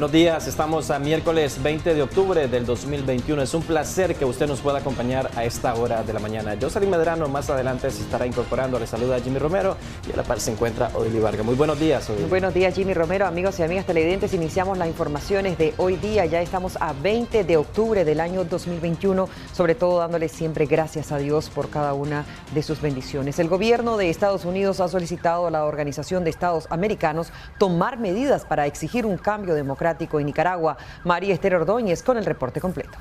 Buenos días, estamos a miércoles 20 de octubre del 2021. Es un placer que usted nos pueda acompañar a esta hora de la mañana. Jocelyn Medrano más adelante se estará incorporando. Le saluda a Jimmy Romero y a la par se encuentra Odili Vargas. Muy buenos días, Odili. Muy buenos días, Jimmy Romero. Amigos y amigas televidentes, iniciamos las informaciones de hoy día. Ya estamos a 20 de octubre del año 2021, sobre todo dándole siempre gracias a Dios por cada una de sus bendiciones. El gobierno de Estados Unidos ha solicitado a la Organización de Estados Americanos tomar medidas para exigir un cambio democrático en Nicaragua. María Esther Ordóñez con el reporte completo.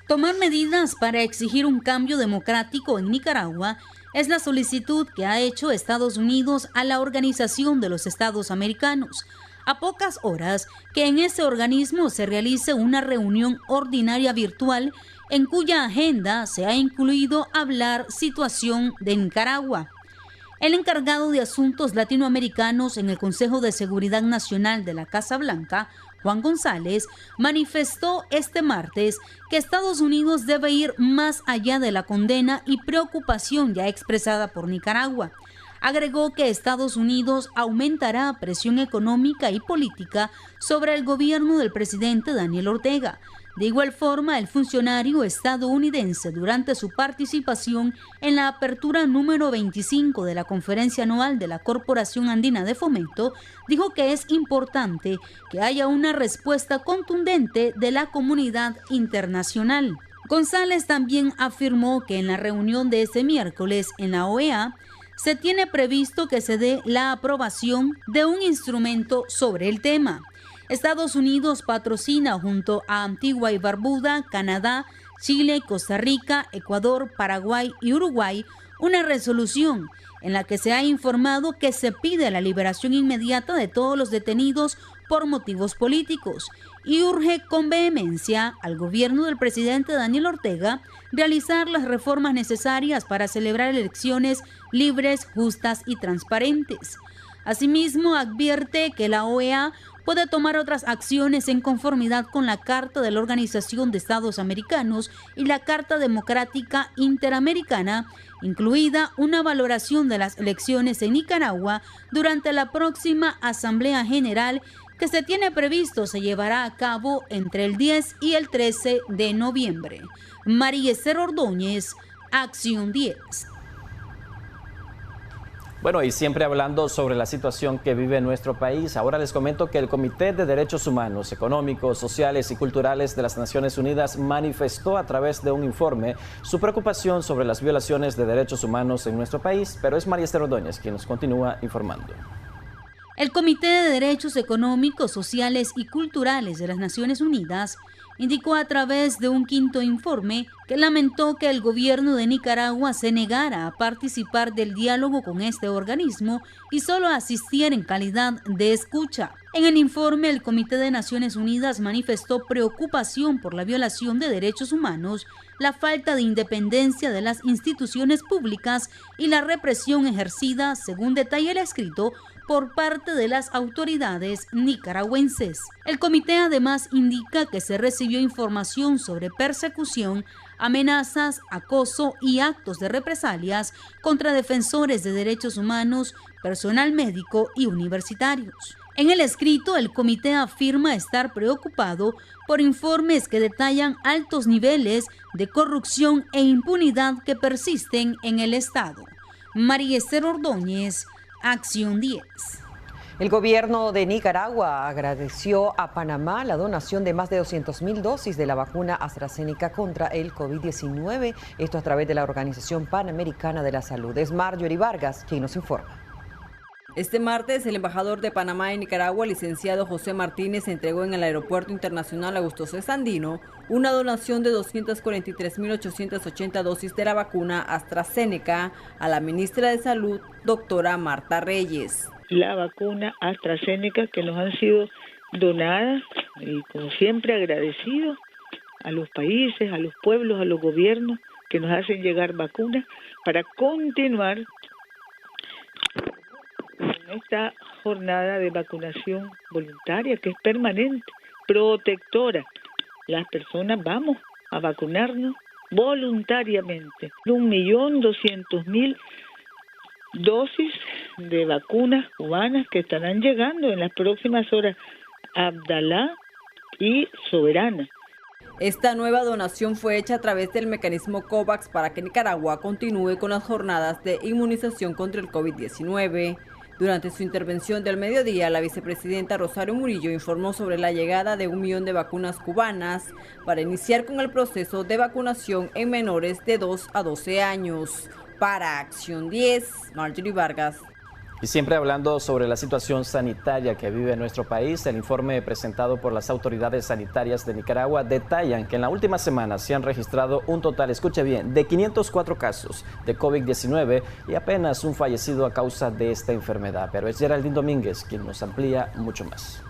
Tomar medidas para exigir un cambio democrático en Nicaragua es la solicitud que ha hecho Estados Unidos a la Organización de los Estados Americanos, a pocas horas que en ese organismo se realice una reunión ordinaria virtual en cuya agenda se ha incluido hablar situación de Nicaragua. El encargado de Asuntos Latinoamericanos en el Consejo de Seguridad Nacional de la Casa Blanca, Juan González, manifestó este martes que Estados Unidos debe ir más allá de la condena y preocupación ya expresada por Nicaragua. Agregó que Estados Unidos aumentará presión económica y política sobre el gobierno del presidente Daniel Ortega. De igual forma, el funcionario estadounidense, durante su participación en la apertura número 25 de la Conferencia Anual de la Corporación Andina de Fomento, dijo que es importante que haya una respuesta contundente de la comunidad internacional. González también afirmó que en la reunión de este miércoles en la OEA, se tiene previsto que se dé la aprobación de un instrumento sobre el tema. Estados Unidos patrocina junto a Antigua y Barbuda, Canadá, Chile, Costa Rica, Ecuador, Paraguay y Uruguay una resolución en la que se ha informado que se pide la liberación inmediata de todos los detenidos por motivos políticos y urge con vehemencia al gobierno del presidente Daniel Ortega realizar las reformas necesarias para celebrar elecciones libres, justas y transparentes. Asimismo, advierte que la OEA puede tomar otras acciones en conformidad con la Carta de la Organización de Estados Americanos y la Carta Democrática Interamericana, incluida una valoración de las elecciones en Nicaragua durante la próxima Asamblea General que se tiene previsto se llevará a cabo entre el 10 y el 13 de noviembre. María Esther Ordóñez, Acción 10. Bueno, y siempre hablando sobre la situación que vive nuestro país, ahora les comento que el Comité de Derechos Humanos, Económicos, Sociales y Culturales de las Naciones Unidas manifestó a través de un informe su preocupación sobre las violaciones de derechos humanos en nuestro país, pero es María Esther Ordóñez quien nos continúa informando. El Comité de Derechos Económicos, Sociales y Culturales de las Naciones Unidas indicó a través de un quinto informe que lamentó que el gobierno de Nicaragua se negara a participar del diálogo con este organismo y solo asistiera en calidad de escucha. En el informe, el Comité de Naciones Unidas manifestó preocupación por la violación de derechos humanos, la falta de independencia de las instituciones públicas y la represión ejercida, según detalla el escrito, por parte de las autoridades nicaragüenses. El comité además indica que se recibió información sobre persecución, amenazas, acoso y actos de represalias contra defensores de derechos humanos, personal médico y universitarios. En el escrito, el comité afirma estar preocupado por informes que detallan altos niveles de corrupción e impunidad que persisten en el Estado. María Esther Ordóñez, Acción 10. El gobierno de Nicaragua agradeció a Panamá la donación de más de 200,000 dosis de la vacuna AstraZeneca contra el COVID-19, esto a través de la Organización Panamericana de la Salud. Es Marjorie Vargas quien nos informa. Este martes, el embajador de Panamá en Nicaragua, licenciado José Martínez, entregó en el Aeropuerto Internacional Augusto C. Sandino una donación de 243.880 dosis de la vacuna AstraZeneca a la ministra de Salud, doctora Marta Reyes. La vacuna AstraZeneca que nos han sido donadas y como siempre agradecidos a los países, a los pueblos, a los gobiernos que nos hacen llegar vacunas para continuar en esta jornada de vacunación voluntaria que es permanente, protectora. Las personas vamos a vacunarnos voluntariamente. 1.200.000 dosis de vacunas cubanas que estarán llegando en las próximas horas Abdalá y Soberana. Esta nueva donación fue hecha a través del mecanismo COVAX para que Nicaragua continúe con las jornadas de inmunización contra el COVID-19. Durante su intervención del mediodía, la vicepresidenta Rosario Murillo informó sobre la llegada de 1 millón de vacunas cubanas para iniciar con el proceso de vacunación en menores de 2 a 12 años. Para Acción 10, Marjorie Vargas. Y siempre hablando sobre la situación sanitaria que vive nuestro país, el informe presentado por las autoridades sanitarias de Nicaragua detallan que en la última semana se han registrado un total, escuche bien, de 504 casos de COVID-19 y apenas un fallecido a causa de esta enfermedad. Pero es Geraldine Domínguez quien nos amplía mucho más.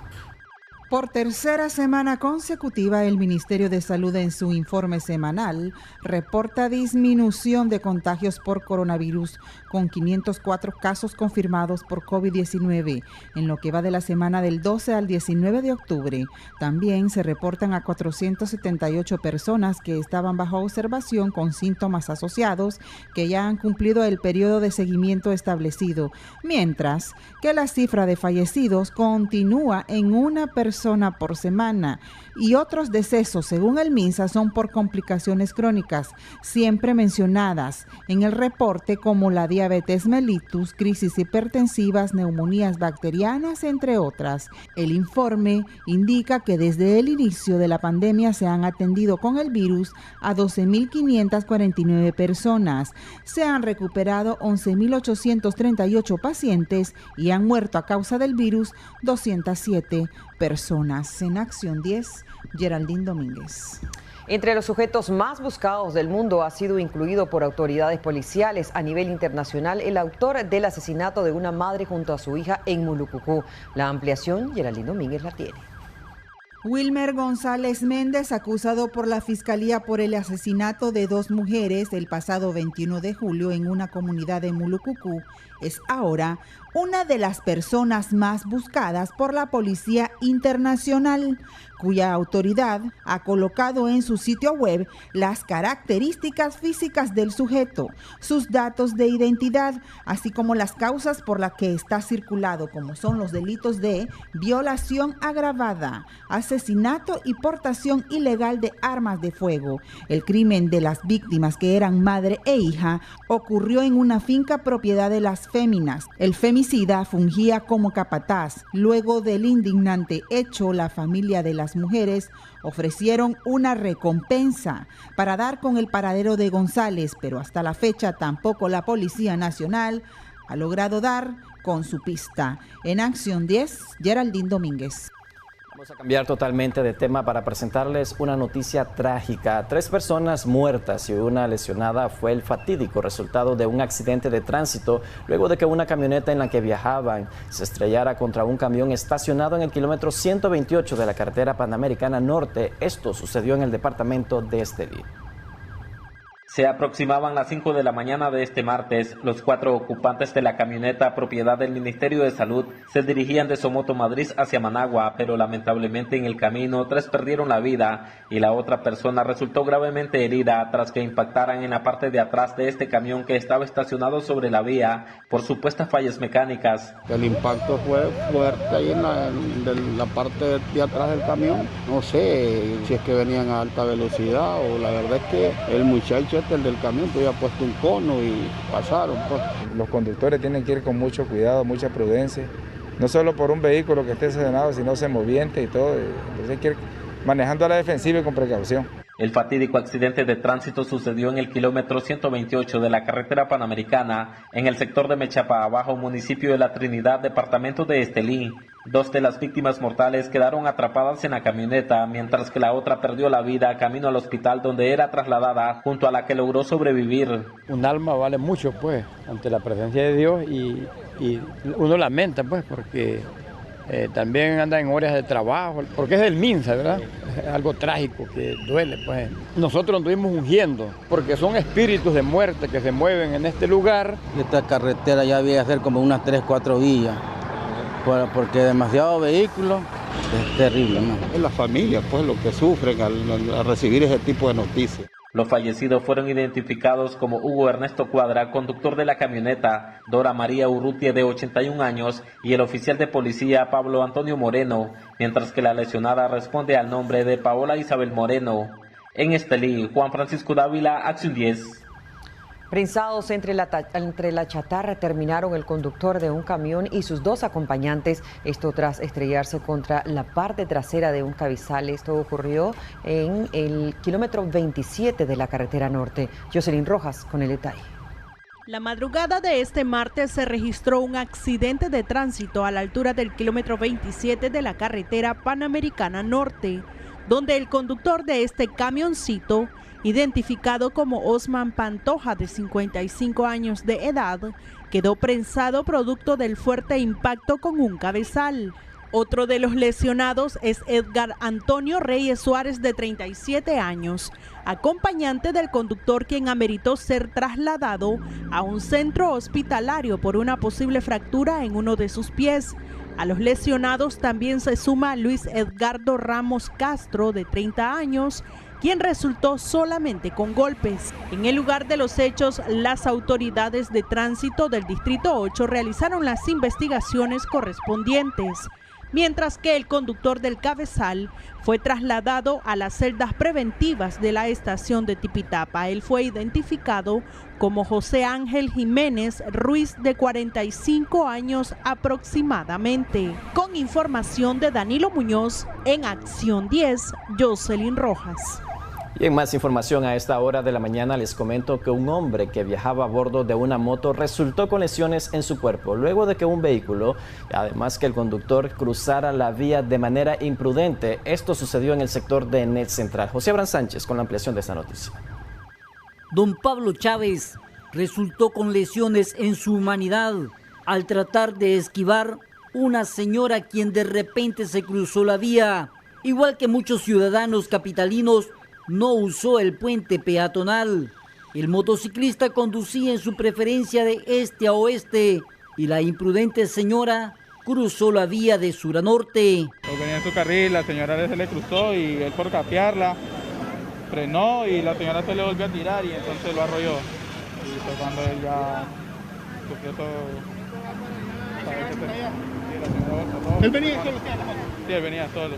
Por tercera semana consecutiva, el Ministerio de Salud en su informe semanal reporta disminución de contagios por coronavirus con 504 casos confirmados por COVID-19 en lo que va de la semana del 12 al 19 de octubre. También se reportan a 478 personas que estaban bajo observación con síntomas asociados que ya han cumplido el periodo de seguimiento establecido, mientras que la cifra de fallecidos continúa en una persona por semana y otros decesos, según el MINSA, son por complicaciones crónicas, siempre mencionadas en el reporte como la diabetes mellitus, crisis hipertensivas, neumonías bacterianas, entre otras. El informe indica que desde el inicio de la pandemia se han atendido con el virus a 12.549 personas, se han recuperado 11.838 pacientes y han muerto a causa del virus 207 personas. En Acción 10, Geraldine Domínguez. Entre los sujetos más buscados del mundo ha sido incluido por autoridades policiales a nivel internacional el autor del asesinato de una madre junto a su hija en Mulucucú. La ampliación, Geraldine Domínguez la tiene. Wilmer González Méndez, acusado por la Fiscalía por el asesinato de 2 mujeres el pasado 21 de julio en una comunidad de Mulucucú, es ahora una de las personas más buscadas por la Policía Internacional, cuya autoridad ha colocado en su sitio web las características físicas del sujeto, sus datos de identidad, así como las causas por las que está circulado, como son los delitos de violación agravada, asesinato y portación ilegal de armas de fuego. El crimen de las víctimas, que eran madre e hija, ocurrió en una finca propiedad de las féminas. El femicida fungía como capataz. Luego del indignante hecho, la familia de las mujeres ofrecieron una recompensa para dar con el paradero de González, pero hasta la fecha tampoco la Policía Nacional ha logrado dar con su pista. En Acción 10, Geraldine Domínguez. Vamos a cambiar totalmente de tema para presentarles una noticia trágica. 3 personas muertas y una lesionada fue el fatídico resultado de un accidente de tránsito luego de que una camioneta en la que viajaban se estrellara contra un camión estacionado en el kilómetro 128 de la carretera Panamericana Norte. Esto sucedió en el departamento de Estelí. Se aproximaban las 5 de la mañana de este martes. Los 4 ocupantes de la camioneta propiedad del Ministerio de Salud se dirigían de Somoto, Madrid hacia Managua, pero lamentablemente en el camino 3 perdieron la vida y la otra persona resultó gravemente herida tras que impactaran en la parte de atrás de este camión que estaba estacionado sobre la vía por supuestas fallas mecánicas. El impacto fue fuerte ahí en la parte de atrás del camión. No sé si es que venían a alta velocidad o la verdad es que el muchacho el del camión había puesto un cono y pasaron. Pues. Los conductores tienen que ir con mucho cuidado, mucha prudencia, no solo por un vehículo que esté estacionado, sino semoviente y todo. Entonces hay que ir manejando a la defensiva y con precaución. El fatídico accidente de tránsito sucedió en el kilómetro 128 de la carretera Panamericana, en el sector de Mechapa Abajo, municipio de La Trinidad, departamento de Estelí. 2 de las víctimas mortales quedaron atrapadas en la camioneta, mientras que la otra perdió la vida camino al hospital donde era trasladada, junto a la que logró sobrevivir. Un alma vale mucho, pues, ante la presencia de Dios y uno lamenta, pues, porque también anda en horas de trabajo, porque es del MINSA, ¿verdad? Es algo trágico que duele, pues. Nosotros anduvimos ungiendo, porque son espíritus de muerte que se mueven en este lugar. Esta carretera ya había que ser como unas 3-4 vías, porque demasiado vehículo es terrible, ¿no? Es la familia, pues, lo que sufren al recibir ese tipo de noticias. Los fallecidos fueron identificados como Hugo Ernesto Cuadra, conductor de la camioneta, Dora María Urrutia, de 81 años, y el oficial de policía Pablo Antonio Moreno, mientras que la lesionada responde al nombre de Paola Isabel Moreno. En Estelí, Juan Francisco Dávila, Acción 10. Prensados entre la chatarra terminaron el conductor de un camión y sus dos acompañantes, esto tras estrellarse contra la parte trasera de un cabezal. Esto ocurrió en el kilómetro 27 de la carretera norte. Jocelyn Rojas con el detalle. La madrugada de este martes se registró un accidente de tránsito a la altura del kilómetro 27 de la carretera Panamericana Norte, donde el conductor de este camioncito, identificado como Osman Pantoja, de 55 años de edad, quedó prensado producto del fuerte impacto con un cabezal. Otro de los lesionados es Edgar Antonio Reyes Suárez, de 37 años, acompañante del conductor, quien ameritó ser trasladado a un centro hospitalario por una posible fractura en uno de sus pies. A los lesionados también se suma Luis Edgardo Ramos Castro, de 30 años, quien resultó solamente con golpes. En el lugar de los hechos, las autoridades de tránsito del Distrito 8 realizaron las investigaciones correspondientes, mientras que el conductor del cabezal fue trasladado a las celdas preventivas de la estación de Tipitapa. Él fue identificado como José Ángel Jiménez Ruiz, de 45 años aproximadamente. Con información de Danilo Muñoz, en Acción 10, Jocelyn Rojas. Y en más información a esta hora de la mañana les comento que un hombre que viajaba a bordo de una moto resultó con lesiones en su cuerpo luego de que un vehículo, además que el conductor, cruzara la vía de manera imprudente. Esto sucedió en el sector de Enel Central. José Abraham Sánchez con la ampliación de esta noticia. Don Pablo Chávez resultó con lesiones en su humanidad al tratar de esquivar una señora quien de repente se cruzó la vía. Igual que muchos ciudadanos capitalinos, no usó el puente peatonal. El motociclista conducía en su preferencia de este a oeste y la imprudente señora cruzó la vía de sur a norte. Venía en su carril, la señora se le cruzó y él, por capearla, frenó y la señora se le volvió a tirar y entonces lo arrolló. Y fue cuando él ya sufrió todo. ¿Él venía solo? Sí, él venía solo.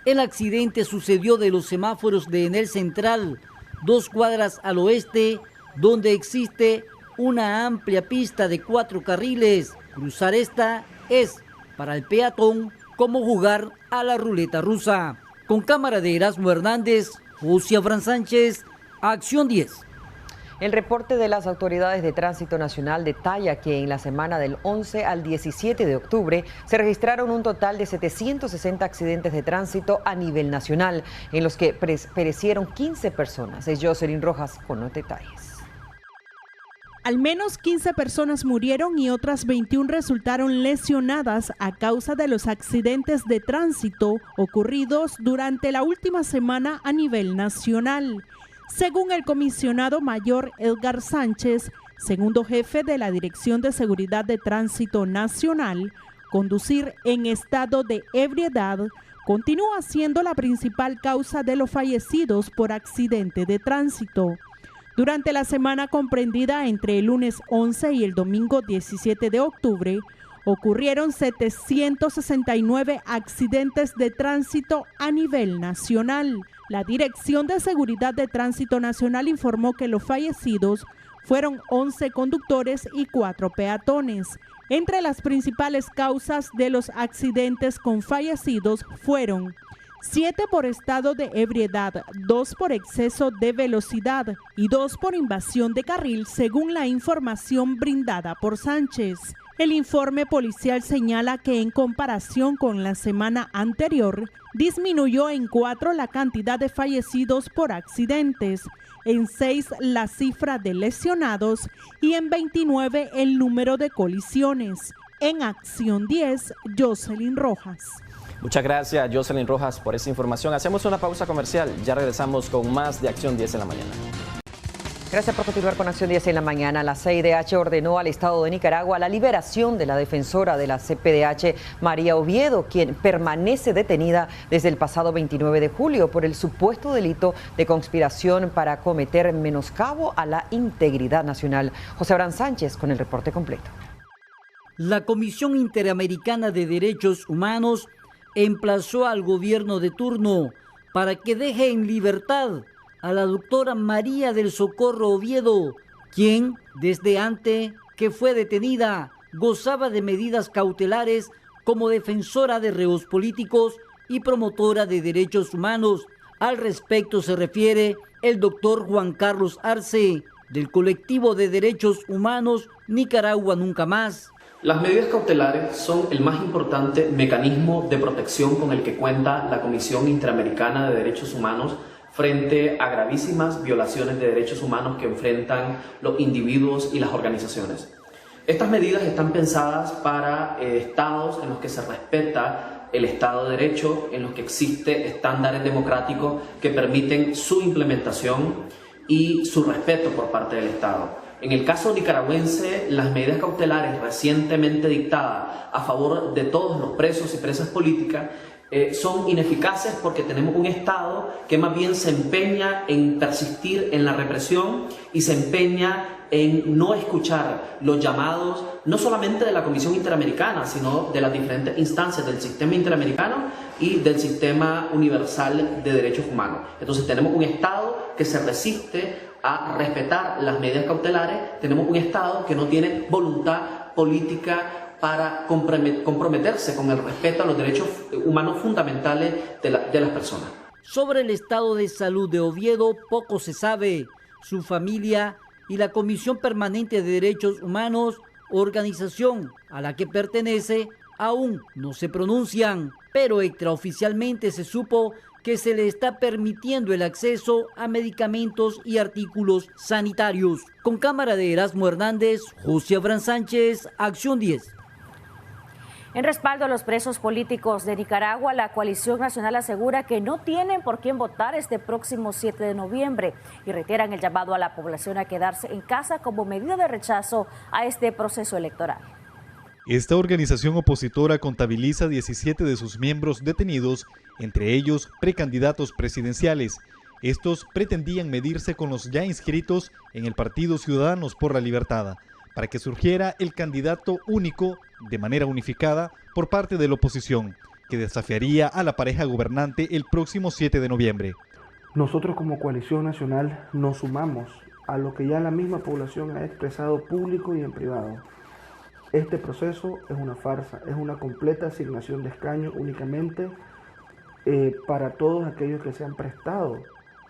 El accidente sucedió de los semáforos de Enel Central, 2 cuadras al oeste, donde existe una amplia pista de 4 carriles. Cruzar esta es, para el peatón, como jugar a la ruleta rusa. Con cámara de Erasmo Hernández, José Abraham Sánchez, Acción 10. El reporte de las autoridades de tránsito nacional detalla que en la semana del 11 al 17 de octubre se registraron un total de 760 accidentes de tránsito a nivel nacional, en los que perecieron 15 personas. Es Jocelyn Rojas con los detalles. Al menos 15 personas murieron y otras 21 resultaron lesionadas a causa de los accidentes de tránsito ocurridos durante la última semana a nivel nacional. Según el comisionado mayor Edgar Sánchez, segundo jefe de la Dirección de Seguridad de Tránsito Nacional, conducir en estado de ebriedad continúa siendo la principal causa de los fallecidos por accidente de tránsito. Durante la semana comprendida entre el lunes 11 y el domingo 17 de octubre, ocurrieron 769 accidentes de tránsito a nivel nacional. La Dirección de Seguridad de Tránsito Nacional informó que los fallecidos fueron 11 conductores y 4 peatones. Entre las principales causas de los accidentes con fallecidos fueron 7 por estado de ebriedad, 2 por exceso de velocidad y 2 por invasión de carril, según la información brindada por Sánchez. El informe policial señala que en comparación con la semana anterior, disminuyó en 4 la cantidad de fallecidos por accidentes, en 6 la cifra de lesionados y en 29 el número de colisiones. En Acción 10, Jocelyn Rojas. Muchas gracias, Jocelyn Rojas, por esa información. Hacemos una pausa comercial. Ya regresamos con más de Acción 10 en la mañana. Gracias por continuar con Acción 10 en la mañana. La CIDH ordenó al Estado de Nicaragua la liberación de la defensora de la CPDH, María Oviedo, quien permanece detenida desde el pasado 29 de julio por el supuesto delito de conspiración para cometer menoscabo a la integridad nacional. José Abraham Sánchez con el reporte completo. La Comisión Interamericana de Derechos Humanos emplazó al gobierno de turno para que deje en libertad a la doctora María del Socorro Oviedo, quien, desde antes que fue detenida, gozaba de medidas cautelares como defensora de reos políticos y promotora de derechos humanos. Al respecto se refiere el doctor Juan Carlos Arce, del colectivo de derechos humanos Nicaragua Nunca Más. Las medidas cautelares son el más importante mecanismo de protección con el que cuenta la Comisión Interamericana de Derechos Humanos frente a gravísimas violaciones de derechos humanos que enfrentan los individuos y las organizaciones. Estas medidas están pensadas para estados en los que se respeta el Estado de Derecho, en los que existe estándares democráticos que permiten su implementación y su respeto por parte del Estado. En el caso nicaragüense, las medidas cautelares recientemente dictadas a favor de todos los presos y presas políticas son ineficaces porque tenemos un Estado que más bien se empeña en persistir en la represión y se empeña en no escuchar los llamados, no solamente de la Comisión Interamericana, sino de las diferentes instancias del sistema interamericano y del sistema universal de derechos humanos. Entonces tenemos un Estado que se resiste a respetar las medidas cautelares, tenemos un Estado que no tiene voluntad política para comprometerse con el respeto a los derechos humanos fundamentales de las personas. Sobre el estado de salud de Oviedo poco se sabe. Su familia y la Comisión Permanente de Derechos Humanos, organización a la que pertenece, aún no se pronuncian, pero extraoficialmente se supo que se le está permitiendo el acceso a medicamentos y artículos sanitarios. Con cámara de Erasmo Hernández, José Abraham Sánchez, Acción 10. En respaldo a los presos políticos de Nicaragua, la Coalición Nacional asegura que no tienen por quién votar este próximo 7 de noviembre y reiteran el llamado a la población a quedarse en casa como medida de rechazo a este proceso electoral. Esta organización opositora contabiliza 17 de sus miembros detenidos, entre ellos precandidatos presidenciales. Estos pretendían medirse con los ya inscritos en el Partido Ciudadanos por la Libertad, para que surgiera el candidato único de manera unificada por parte de la oposición, que desafiaría a la pareja gobernante el próximo 7 de noviembre. Nosotros como Coalición Nacional nos sumamos a lo que ya la misma población ha expresado público y en privado. Este proceso es una farsa, es una completa asignación de escaños únicamente para todos aquellos que se han prestado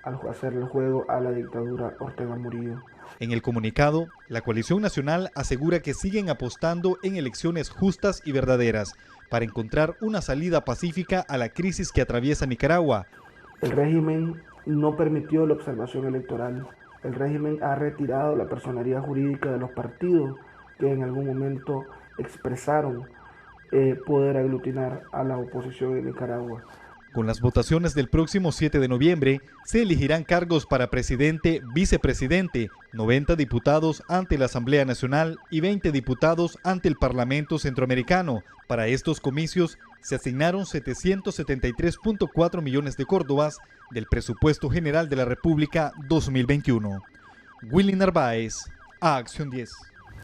al hacer el juego a la dictadura Ortega Murillo. En el comunicado, la Coalición Nacional asegura que siguen apostando en elecciones justas y verdaderas para encontrar una salida pacífica a la crisis que atraviesa Nicaragua. El régimen no permitió la observación electoral. El régimen ha retirado la personería jurídica de los partidos que en algún momento expresaron poder aglutinar a la oposición en Nicaragua. Con las votaciones del próximo 7 de noviembre, se elegirán cargos para presidente, vicepresidente, 90 diputados ante la Asamblea Nacional y 20 diputados ante el Parlamento Centroamericano. Para estos comicios se asignaron 773.4 millones de córdobas del Presupuesto General de la República 2021. Willy Narváez, Acción 10.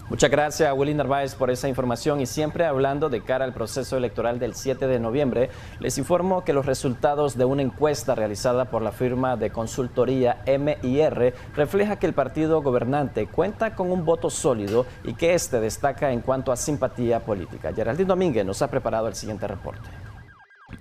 Muchas gracias a Willy Narváez por esa información y siempre hablando de cara al proceso electoral del 7 de noviembre, les informo que los resultados de una encuesta realizada por la firma de consultoría MIR refleja que el partido gobernante cuenta con un voto sólido y que este destaca en cuanto a simpatía política. Geraldine Domínguez nos ha preparado el siguiente reporte.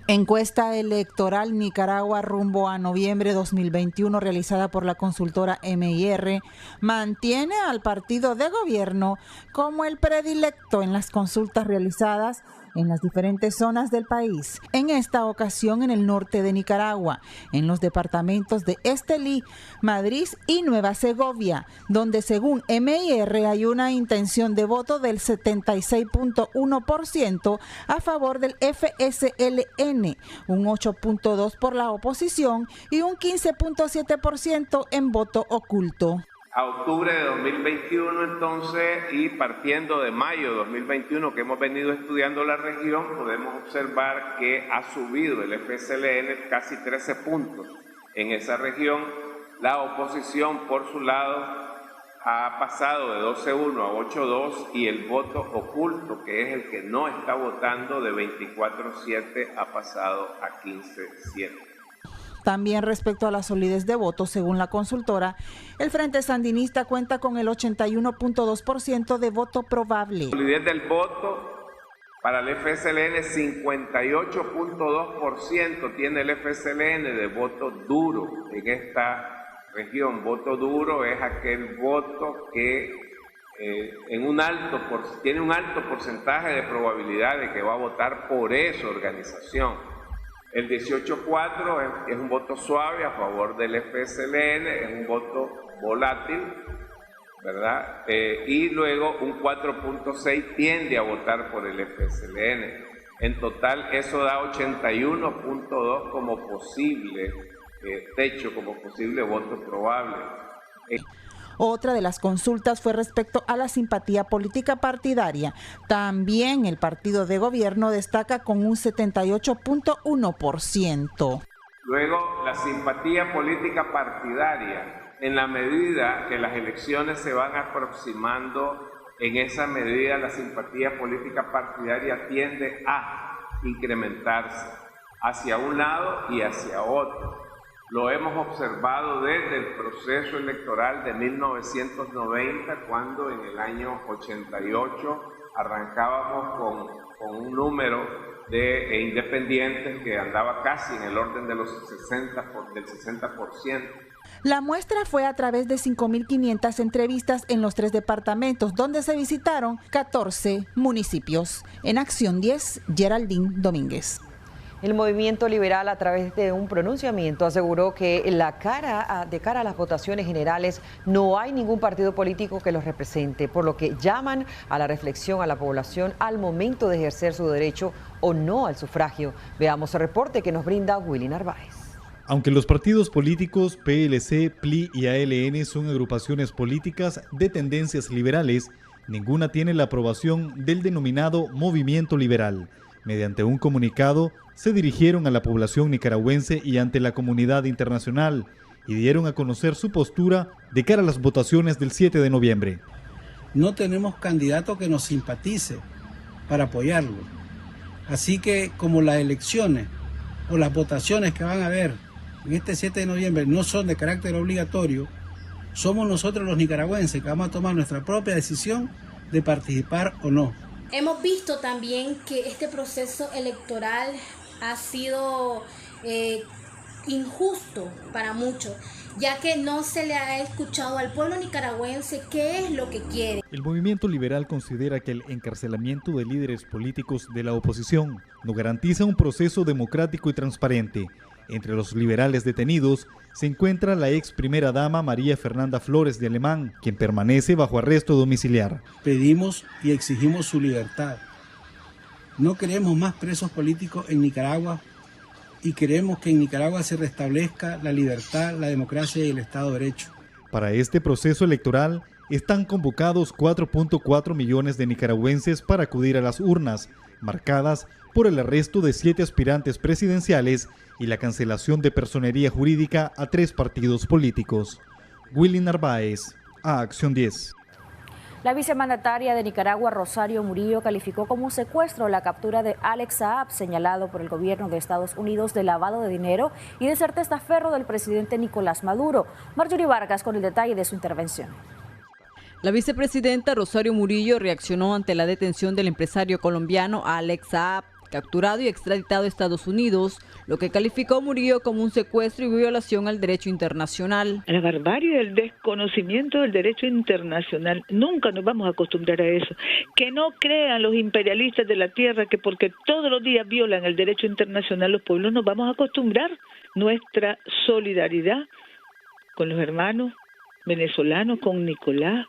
Encuesta electoral Nicaragua rumbo a noviembre 2021 realizada por la consultora MIR mantiene al partido de gobierno como el predilecto en las consultas realizadas en las diferentes zonas del país. En esta ocasión en el norte de Nicaragua, en los departamentos de Estelí, Madrid y Nueva Segovia, donde según MIR hay una intención de voto del 76.1% a favor del FSLN, un 8.2% por la oposición y un 15.7% en voto oculto. a octubre de 2021 entonces, y partiendo de mayo de 2021 que hemos venido estudiando la región, podemos observar que ha subido el FSLN casi 13 puntos en esa región. La oposición, por su lado, ha pasado de 12-1 a 8-2 y el voto oculto, que es el que no está votando, de 24-7 ha pasado a 15-7. También respecto a la solidez de votos, según la consultora, el Frente Sandinista cuenta con el 81.2% de voto probable. La solidez del voto para el FSLN, 58.2% tiene el FSLN de voto duro en esta región. Voto duro es aquel voto que tiene un alto porcentaje de probabilidad de que va a votar por esa organización. El 18.4 es un voto suave a favor del FSLN, es un voto volátil, ¿verdad? Y luego un 4.6 tiende a votar por el FSLN. En total eso da 81.2 como posible techo, como posible voto probable. Otra de las consultas fue respecto a la simpatía política partidaria. También el partido de gobierno destaca con un 78.1%. Luego, la simpatía política partidaria, en la medida que las elecciones se van aproximando, en esa medida la simpatía política partidaria tiende a incrementarse hacia un lado y hacia otro. Lo hemos observado desde el proceso electoral de 1990, cuando en el año 88 arrancábamos con un número de independientes que andaba casi en el orden de del 60%. La muestra fue a través de 5.500 entrevistas en los 3 departamentos, donde se visitaron 14 municipios. En Acción 10, Geraldine Domínguez. El movimiento liberal, a través de un pronunciamiento, aseguró que de cara a las votaciones generales no hay ningún partido político que los represente, por lo que llaman a la reflexión a la población al momento de ejercer su derecho o no al sufragio. Veamos el reporte que nos brinda Willy Narváez. Aunque los partidos políticos PLC, PLI y ALN son agrupaciones políticas de tendencias liberales, ninguna tiene la aprobación del denominado movimiento liberal. Mediante un comunicado, se dirigieron a la población nicaragüense y ante la comunidad internacional y dieron a conocer su postura de cara a las votaciones del 7 de noviembre. No tenemos candidato que nos simpatice para apoyarlo. Así que como las elecciones o las votaciones que van a haber en este 7 de noviembre no son de carácter obligatorio, somos nosotros los nicaragüenses que vamos a tomar nuestra propia decisión de participar o no. Hemos visto también que este proceso electoral ha sido injusto para muchos, ya que no se le ha escuchado al pueblo nicaragüense qué es lo que quiere. El movimiento liberal considera que el encarcelamiento de líderes políticos de la oposición no garantiza un proceso democrático y transparente. Entre los liberales detenidos se encuentra la ex primera dama María Fernanda Flores de Alemán, quien permanece bajo arresto domiciliar. Pedimos y exigimos su libertad. No queremos más presos políticos en Nicaragua y queremos que en Nicaragua se restablezca la libertad, la democracia y el Estado de Derecho. Para este proceso electoral están convocados 4.4 millones de nicaragüenses para acudir a las urnas, marcadas por el arresto de 7 aspirantes presidenciales y la cancelación de personería jurídica a 3 partidos políticos. Willy Narváez, a Acción 10. La vicemandataria de Nicaragua, Rosario Murillo, calificó como un secuestro la captura de Alex Saab, señalado por el gobierno de Estados Unidos de lavado de dinero y de ser testaferro del presidente Nicolás Maduro. Marjorie Vargas con el detalle de su intervención. La vicepresidenta Rosario Murillo reaccionó ante la detención del empresario colombiano Alex Saab, capturado y extraditado a Estados Unidos, lo que calificó Murillo como un secuestro y violación al derecho internacional. La barbarie del desconocimiento del derecho internacional, nunca nos vamos a acostumbrar a eso. Que no crean los imperialistas de la tierra que porque todos los días violan el derecho internacional los pueblos nos vamos a acostumbrar. Nuestra solidaridad con los hermanos venezolanos, con Nicolás,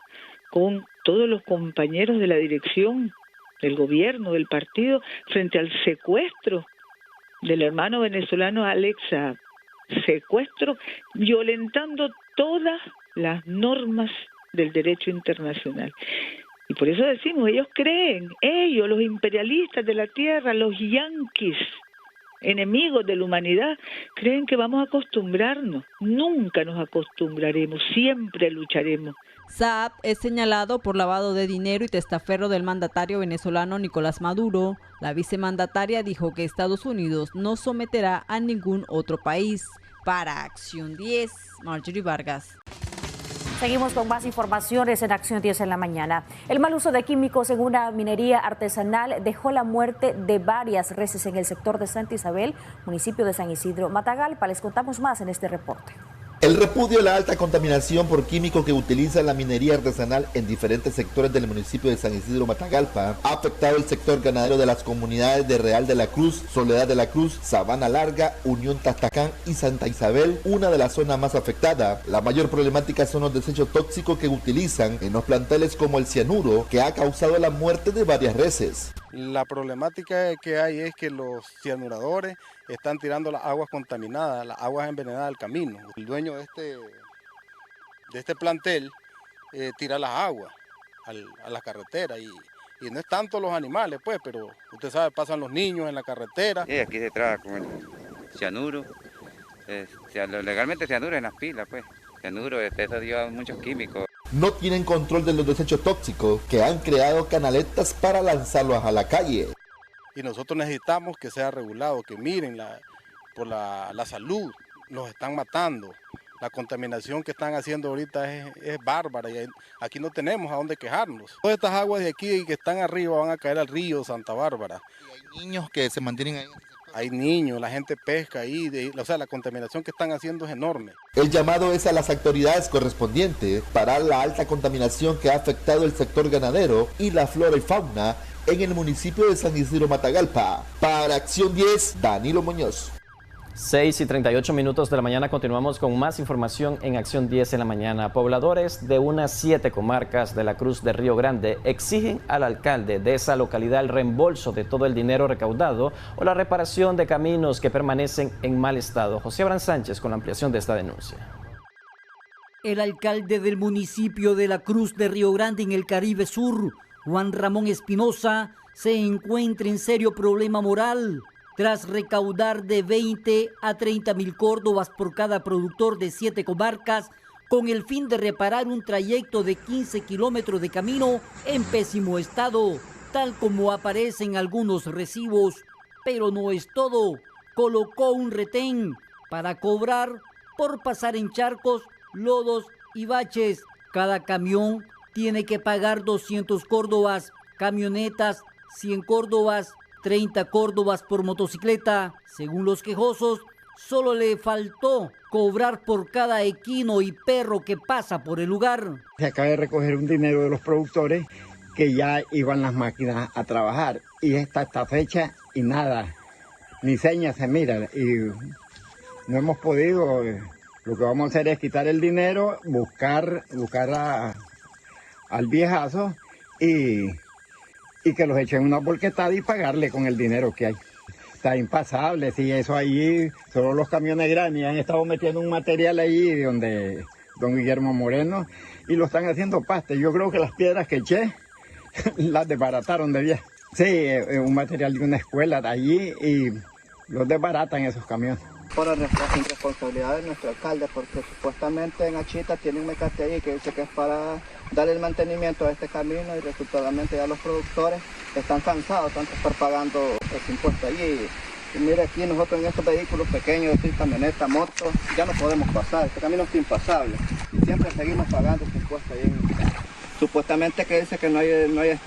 con todos los compañeros de la dirección del gobierno, del partido, frente al secuestro del hermano venezolano Alex Saab. Secuestro violentando todas las normas del derecho internacional. Y por eso decimos, ellos creen, ellos, los imperialistas de la tierra, los yanquis, enemigos de la humanidad, creen que vamos a acostumbrarnos. Nunca nos acostumbraremos, siempre lucharemos. Saab es señalado por lavado de dinero y testaferro del mandatario venezolano Nicolás Maduro. La vicemandataria dijo que Estados Unidos no someterá a ningún otro país. Para Acción 10, Marjorie Vargas. Seguimos con más informaciones en Acción 10 en la mañana. El mal uso de químicos en una minería artesanal dejó la muerte de varias reses en el sector de Santa Isabel, municipio de San Isidro Matagalpa. Les contamos más en este reporte. El repudio a la alta contaminación por químico que utiliza la minería artesanal en diferentes sectores del municipio de San Isidro Matagalpa ha afectado el sector ganadero de las comunidades de Real de la Cruz, Soledad de la Cruz, Sabana Larga, Unión Tastacán y Santa Isabel, una de las zonas más afectadas. La mayor problemática son los desechos tóxicos que utilizan en los planteles como el cianuro, que ha causado la muerte de varias reses. La problemática que hay es que los cianuradores están tirando las aguas contaminadas, las aguas envenenadas al camino. El dueño de este plantel tira las aguas a la carretera y no es tanto los animales, pues, pero usted sabe, pasan los niños en la carretera. Sí, aquí se trabaja con el cianuro, legalmente cianuro en las pilas, pues. Cianuro, eso lleva muchos químicos. No tienen control de los desechos tóxicos que han creado canaletas para lanzarlos a la calle. Y nosotros necesitamos que sea regulado, que miren por la salud, los están matando. La contaminación que están haciendo ahorita es bárbara y aquí no tenemos a dónde quejarnos. Todas estas aguas de aquí que están arriba van a caer al río Santa Bárbara. ¿Y hay niños que se mantienen ahí? Hay niños, la gente pesca ahí, o sea, la contaminación que están haciendo es enorme. El llamado es a las autoridades correspondientes para la alta contaminación que ha afectado el sector ganadero y la flora y fauna en el municipio de San Isidro Matagalpa. Para Acción 10, Danilo Muñoz. 6:38 de la mañana, continuamos con más información en Acción 10 en la mañana. Pobladores de unas 7 comarcas de la Cruz de Río Grande exigen al alcalde de esa localidad el reembolso de todo el dinero recaudado o la reparación de caminos que permanecen en mal estado. José Abraham Sánchez con la ampliación de esta denuncia. El alcalde del municipio de la Cruz de Río Grande en el Caribe Sur, Juan Ramón Espinosa, se encuentra en serio problema moral tras recaudar de 20 a 30 mil córdobas por cada productor de 7 comarcas con el fin de reparar un trayecto de 15 kilómetros de camino en pésimo estado, tal como aparece en algunos recibos. Pero no es todo, colocó un retén para cobrar por pasar en charcos, lodos y baches. Cada camión tiene que pagar 200 córdobas, camionetas 100 córdobas, 30 córdobas por motocicleta. Según los quejosos, solo le faltó cobrar por cada equino y perro que pasa por el lugar. Se acaba de recoger un dinero de los productores que ya iban las máquinas a trabajar y esta fecha y nada, ni señas se miran y no hemos podido. Lo que vamos a hacer es quitar el dinero, buscar al viejazo y que los echen una volquetada y pagarle con el dinero que hay. Está impasable, sí, eso allí, solo los camiones grandes han estado metiendo un material allí donde don Guillermo Moreno y lo están haciendo paste. Yo creo que las piedras que eché las desbarataron de bien. Sí, un material de una escuela de allí y los desbaratan esos camiones. Por la irresponsabilidad de nuestro alcalde, porque supuestamente en Achita tiene un mecate ahí que dice que es para darle el mantenimiento a este camino y resultadamente ya los productores están cansados tanto de estar pagando ese impuesto allí. Y mira aquí nosotros en estos vehículos pequeños, decir camioneta, moto, ya no podemos pasar, este camino es impasable y siempre seguimos pagando este impuesto ahí. Supuestamente que dice que no hay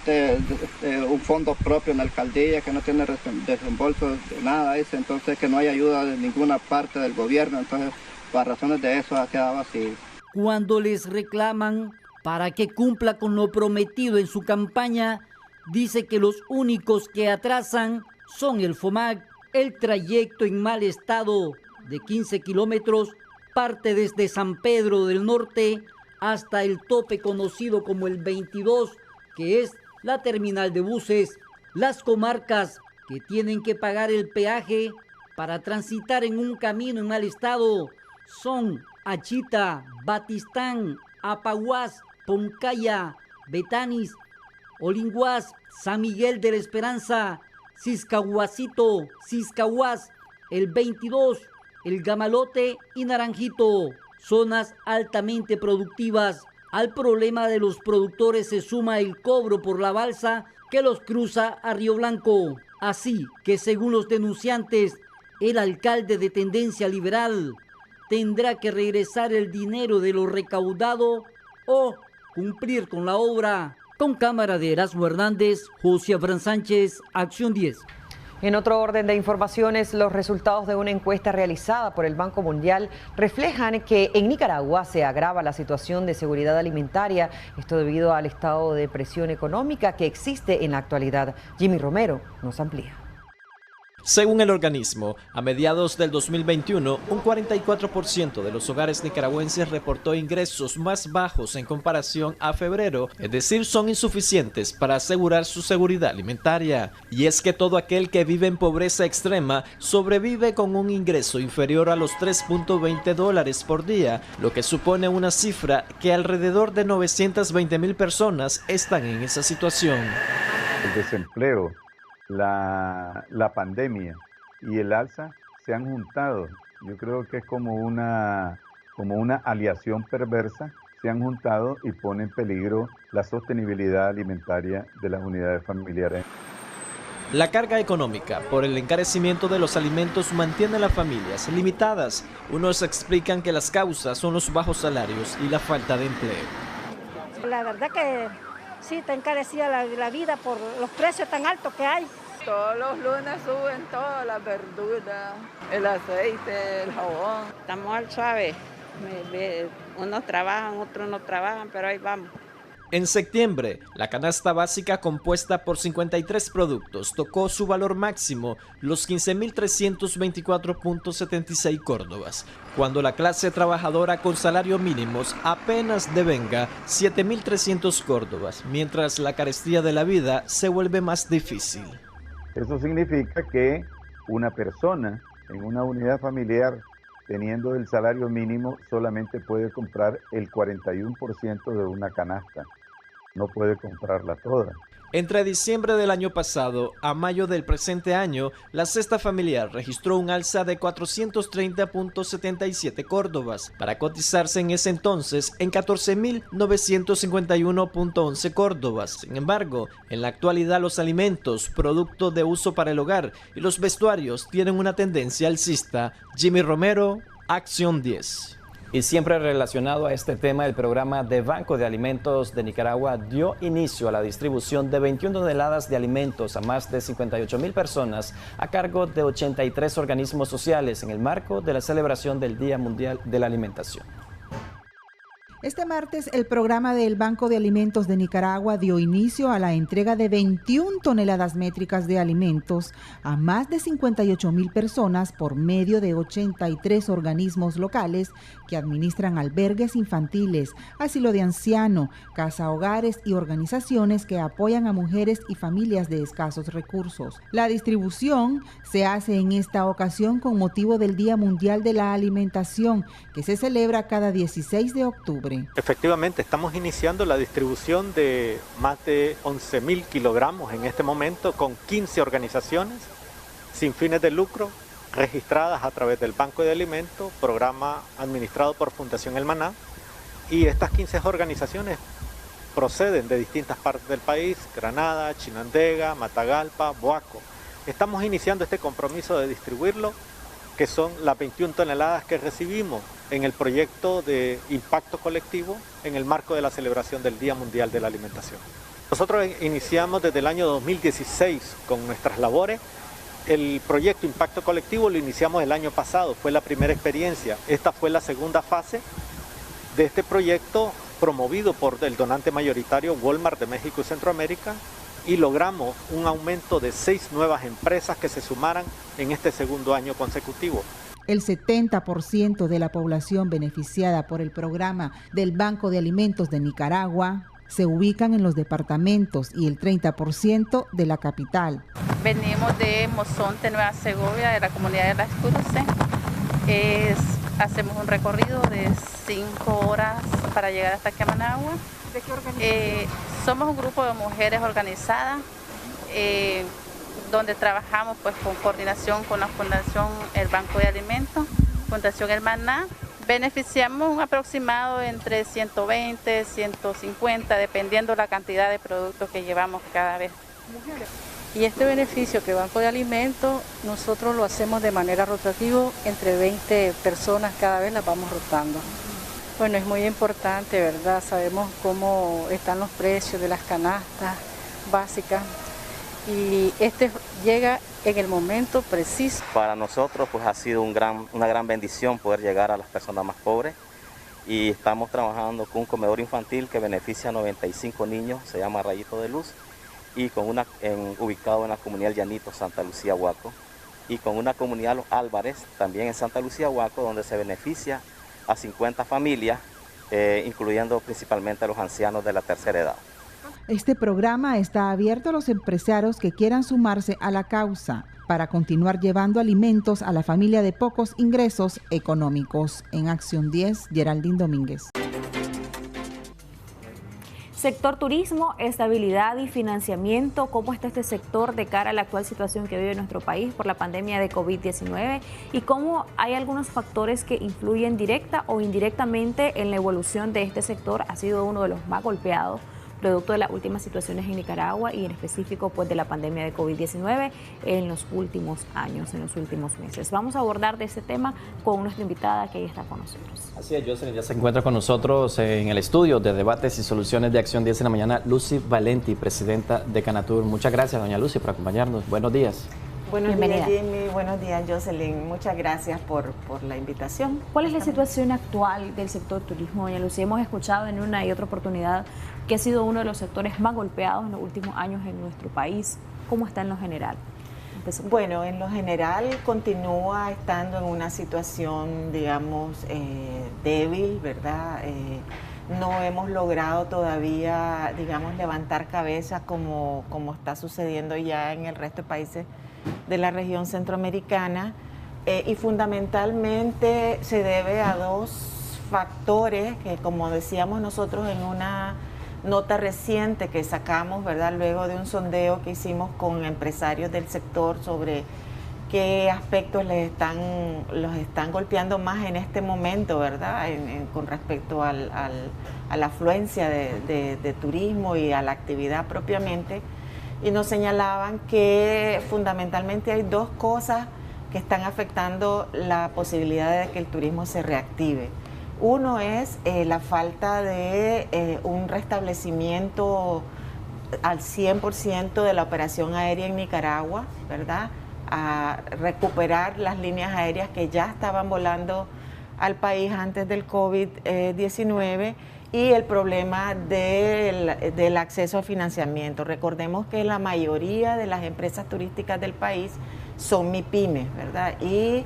un fondo propio en la alcaldía, que no tiene desembolso de nada, dice, entonces que no hay ayuda de ninguna parte del gobierno, entonces por razones de eso ha quedado así. Cuando les reclaman para que cumpla con lo prometido en su campaña, dice que los únicos que atrasan son el FOMAC. El trayecto en mal estado de 15 kilómetros parte desde San Pedro del Norte hasta el tope conocido como el 22, que es la terminal de buses. Las comarcas que tienen que pagar el peaje para transitar en un camino en mal estado son Achita, Batistán, Apaguás, Poncaya, Betanis, Olinguás, San Miguel de la Esperanza, Ciscahuasito, Ciscahuás, el 22, el Gamalote y Naranjito, zonas altamente productivas. Al problema de los productores se suma el cobro por la balsa que los cruza a Río Blanco. Así que, según los denunciantes, el alcalde de tendencia liberal tendrá que regresar el dinero de lo recaudado o cumplir con la obra. Con cámara de Erasmo Hernández, José Abraham Sánchez, Acción 10. En otro orden de informaciones, los resultados de una encuesta realizada por el Banco Mundial reflejan que en Nicaragua se agrava la situación de seguridad alimentaria, esto debido al estado de presión económica que existe en la actualidad. Jimmy Romero nos amplía. Según el organismo, a mediados del 2021, un 44% de los hogares nicaragüenses reportó ingresos más bajos en comparación a febrero, es decir, son insuficientes para asegurar su seguridad alimentaria. Y es que todo aquel que vive en pobreza extrema sobrevive con un ingreso inferior a los $3.20 por día, lo que supone una cifra que alrededor de 920,000 personas están en esa situación. El desempleo, la pandemia y el alza se han juntado. Yo creo que es como una aliación perversa, se han juntado y pone en peligro la sostenibilidad alimentaria de las unidades familiares. La carga económica por el encarecimiento de los alimentos mantiene a las familias limitadas. Unos explican que las causas son los bajos salarios y la falta de empleo. La verdad que sí, está encarecida la vida por los precios tan altos que hay. Todos los lunes suben todas las verduras, el aceite, el jabón. Estamos al suave. Unos trabajan, otros no trabajan, pero ahí vamos. En septiembre, la canasta básica compuesta por 53 productos tocó su valor máximo, los 15.324.76 córdobas, cuando la clase trabajadora con salario mínimos apenas devenga 7.300 córdobas, mientras la carestía de la vida se vuelve más difícil. Eso significa que una persona en una unidad familiar teniendo el salario mínimo solamente puede comprar el 41% de una canasta. No puede comprarla toda. Entre diciembre del año pasado a mayo del presente año, la cesta familiar registró un alza de 430.77 córdobas, para cotizarse en ese entonces en 14.951.11 córdobas. Sin embargo, en la actualidad los alimentos, productos de uso para el hogar y los vestuarios tienen una tendencia alcista. Jimmy Romero, Acción 10. Y siempre relacionado a este tema, el programa de Banco de Alimentos de Nicaragua dio inicio a la distribución de 21 toneladas de alimentos a más de 58,000 personas a cargo de 83 organismos sociales en el marco de la celebración del Día Mundial de la Alimentación. Este martes, el programa del Banco de Alimentos de Nicaragua dio inicio a la entrega de 21 toneladas métricas de alimentos a más de 58,000 personas por medio de 83 organismos locales que administran albergues infantiles, asilo de anciano, casa hogares y organizaciones que apoyan a mujeres y familias de escasos recursos. La distribución se hace en esta ocasión con motivo del Día Mundial de la Alimentación, que se celebra cada 16 de octubre. Efectivamente, estamos iniciando la distribución de más de 11,000 kilogramos en este momento con 15 organizaciones sin fines de lucro registradas a través del Banco de Alimentos, programa administrado por Fundación El Maná, y estas 15 organizaciones proceden de distintas partes del país: Granada, Chinandega, Matagalpa, Boaco. Estamos iniciando este compromiso de distribuirlo, que son las 21 toneladas que recibimos en el proyecto de impacto colectivo en el marco de la celebración del Día Mundial de la Alimentación. Nosotros iniciamos desde el año 2016 con nuestras labores. El proyecto Impacto Colectivo lo iniciamos el año pasado, fue la primera experiencia. Esta fue la segunda fase de este proyecto promovido por el donante mayoritario Walmart de México y Centroamérica, y logramos un aumento de 6 nuevas empresas que se sumaran en este segundo año consecutivo. El 70% de la población beneficiada por el programa del Banco de Alimentos de Nicaragua se ubican en los departamentos y el 30% de la capital. Venimos de Mozonte, Nueva Segovia, de la comunidad de Las Cruces. hacemos un recorrido de 5 horas para llegar hasta Camanagua. ¿De qué organización? Somos un grupo de mujeres organizadas, donde trabajamos pues con coordinación con la Fundación El Banco de Alimentos, Fundación El Maná. Beneficiamos un aproximado entre 120, 150, dependiendo la cantidad de productos que llevamos cada vez. Y este beneficio que Banco de Alimentos, nosotros lo hacemos de manera rotativa, entre 20 personas cada vez las vamos rotando. Bueno, es muy importante, ¿verdad? Sabemos cómo están los precios de las canastas básicas y este llega en el momento preciso. Para nosotros pues ha sido una gran bendición poder llegar a las personas más pobres y estamos trabajando con un comedor infantil que beneficia a 95 niños, se llama Rayito de Luz, y con ubicado en la comunidad El Llanito, Santa Lucía, Huaco, y con una comunidad Los Álvarez, también en Santa Lucía, Huaco, donde se beneficia a 50 familias, incluyendo principalmente a los ancianos de la tercera edad. Este programa está abierto a los empresarios que quieran sumarse a la causa para continuar llevando alimentos a la familia de pocos ingresos económicos. En Acción 10, Geraldine Domínguez. Sector turismo, estabilidad y financiamiento. ¿Cómo está este sector de cara a la actual situación que vive nuestro país por la pandemia de COVID-19? Y cómo hay algunos factores que influyen directa o indirectamente en la evolución de este sector. Ha sido uno de los más golpeados, producto de las últimas situaciones en Nicaragua y en específico pues de la pandemia de COVID-19 en los últimos años, en los últimos meses. Vamos a abordar de este tema con nuestra invitada que ya está con nosotros. Así es, Jocelyn, ya se encuentra con nosotros en el estudio de debates y soluciones de Acción 10 en la mañana, Lucy Valenti, presidenta de Canatur. Muchas gracias, doña Lucy, por acompañarnos. Buenos días. Buenos días, Jimmy. Buenos días, Jocelyn. Muchas gracias por la invitación. ¿Cuál es la situación actual del sector turismo, doña Lucy? Hemos escuchado en una y otra oportunidad que ha sido uno de los sectores más golpeados en los últimos años en nuestro país. ¿Cómo está en lo general? Bueno, en lo general continúa estando en una situación, digamos, débil, ¿verdad? No hemos logrado todavía, digamos, levantar cabeza como está sucediendo ya en el resto de países de la región centroamericana, y fundamentalmente se debe a dos factores que, como decíamos nosotros en una nota reciente que sacamos, ¿verdad?, luego de un sondeo que hicimos con empresarios del sector sobre qué aspectos los están golpeando más en este momento, ¿verdad?, con respecto a la afluencia de turismo y a la actividad propiamente. Y nos señalaban que fundamentalmente hay dos cosas que están afectando la posibilidad de que el turismo se reactive. Uno es la falta de un restablecimiento al 100% de la operación aérea en Nicaragua, ¿verdad?, a recuperar las líneas aéreas que ya estaban volando al país antes del COVID-19, y el problema del acceso a financiamiento. Recordemos que la mayoría de las empresas turísticas del país son MIPYMES, ¿verdad? Y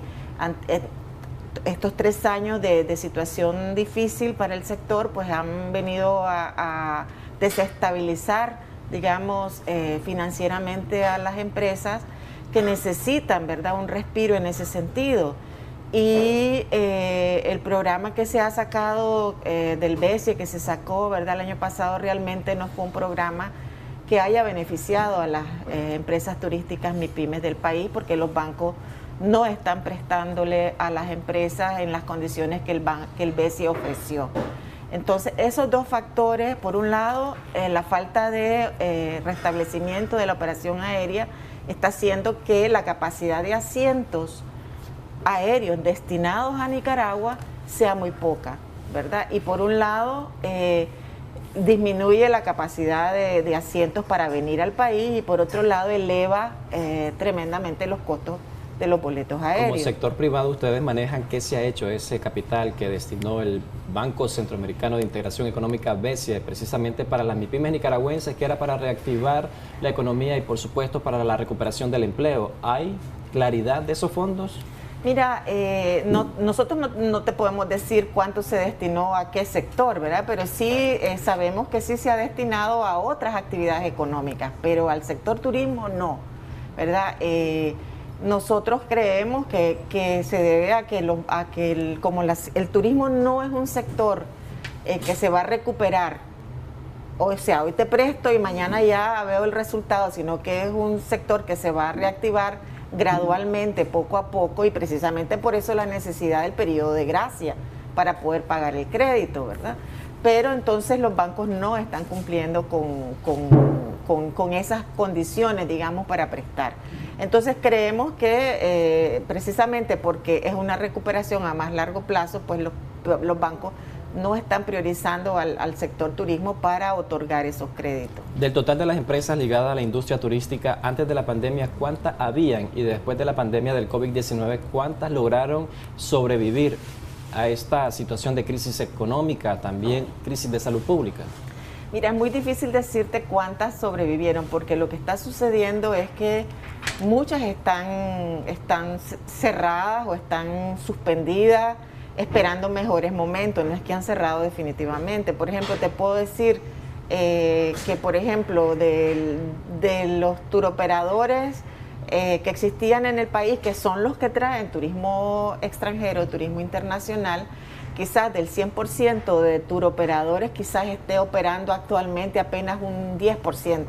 estos 3 años de situación difícil para el sector pues han venido a desestabilizar, digamos, financieramente a las empresas que necesitan, ¿verdad?, un respiro en ese sentido. Y el programa que se ha sacado del BESIE, que se sacó, ¿verdad?, el año pasado, realmente no fue un programa que haya beneficiado a las empresas turísticas MIPYMES del país, porque los bancos no están prestándole a las empresas en las condiciones que el BESIE ofreció. Entonces, esos dos factores, por un lado, la falta de restablecimiento de la operación aérea está haciendo que la capacidad de asientos aéreos destinados a Nicaragua sea muy poca, ¿verdad? Y por un lado disminuye la capacidad de asientos para venir al país, y por otro lado eleva tremendamente los costos de los boletos aéreos. Como sector privado, ¿ustedes manejan qué se ha hecho ese capital que destinó el Banco Centroamericano de Integración Económica, BESIE, precisamente para las MIPYMES nicaragüenses, que era para reactivar la economía y por supuesto para la recuperación del empleo? ¿Hay claridad de esos fondos? Mira, nosotros no te podemos decir cuánto se destinó a qué sector, ¿verdad? Pero sí sabemos que sí se ha destinado a otras actividades económicas, pero al sector turismo no, ¿verdad? Nosotros creemos que se debe a que, el turismo no es un sector que se va a recuperar, o sea, hoy te presto y mañana ya veo el resultado, sino que es un sector que se va a reactivar gradualmente, poco a poco, y precisamente por eso la necesidad del periodo de gracia para poder pagar el crédito, ¿verdad? Pero entonces los bancos no están cumpliendo con esas condiciones, digamos, para prestar. Entonces creemos que precisamente porque es una recuperación a más largo plazo, pues los bancos no están priorizando al sector turismo para otorgar esos créditos. Del total de las empresas ligadas a la industria turística antes de la pandemia, ¿cuántas habían? Y después de la pandemia del COVID-19, ¿cuántas lograron sobrevivir a esta situación de crisis económica, también crisis de salud pública? Mira, es muy difícil decirte cuántas sobrevivieron, porque lo que está sucediendo es que muchas están cerradas o están suspendidas, esperando mejores momentos. No es que han cerrado definitivamente. Por ejemplo, te puedo decir que, por ejemplo, de los turoperadores que existían en el país, que son los que traen turismo extranjero, turismo internacional, quizás del 100% de turoperadores quizás esté operando actualmente apenas un 10%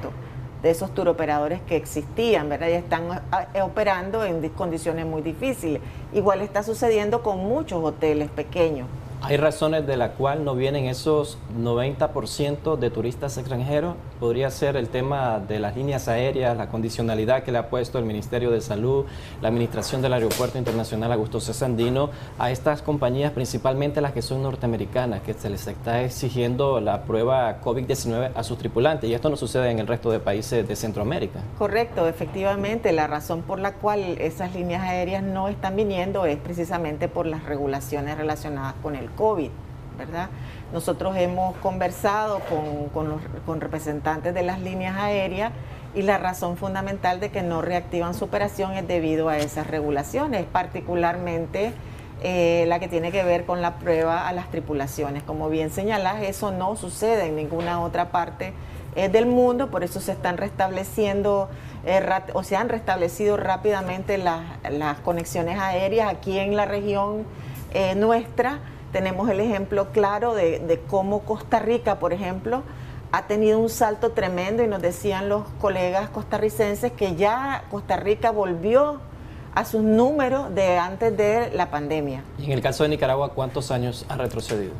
de esos turoperadores que existían, ¿verdad? Y están operando en condiciones muy difíciles. Igual está sucediendo con muchos hoteles pequeños. ¿Hay razones de la cual no vienen esos 90% de turistas extranjeros? ¿Podría ser el tema de las líneas aéreas, la condicionalidad que le ha puesto el Ministerio de Salud, la administración del Aeropuerto Internacional Augusto C. Sandino a estas compañías, principalmente las que son norteamericanas, que se les está exigiendo la prueba COVID-19 a sus tripulantes? Y esto no sucede en el resto de países de Centroamérica. Correcto, efectivamente. La razón por la cual esas líneas aéreas no están viniendo es precisamente por las regulaciones relacionadas con el COVID, ¿verdad? Nosotros hemos conversado con representantes de las líneas aéreas y la razón fundamental de que no reactivan su operación es debido a esas regulaciones, particularmente la que tiene que ver con la prueba a las tripulaciones. Como bien señalas, eso no sucede en ninguna otra parte del mundo, por eso se están restableciendo o se han restablecido rápidamente las conexiones aéreas aquí en la región nuestra. Tenemos el ejemplo claro de cómo Costa Rica, por ejemplo, ha tenido un salto tremendo, y nos decían los colegas costarricenses que ya Costa Rica volvió a sus números de antes de la pandemia. Y en el caso de Nicaragua, ¿cuántos años ha retrocedido?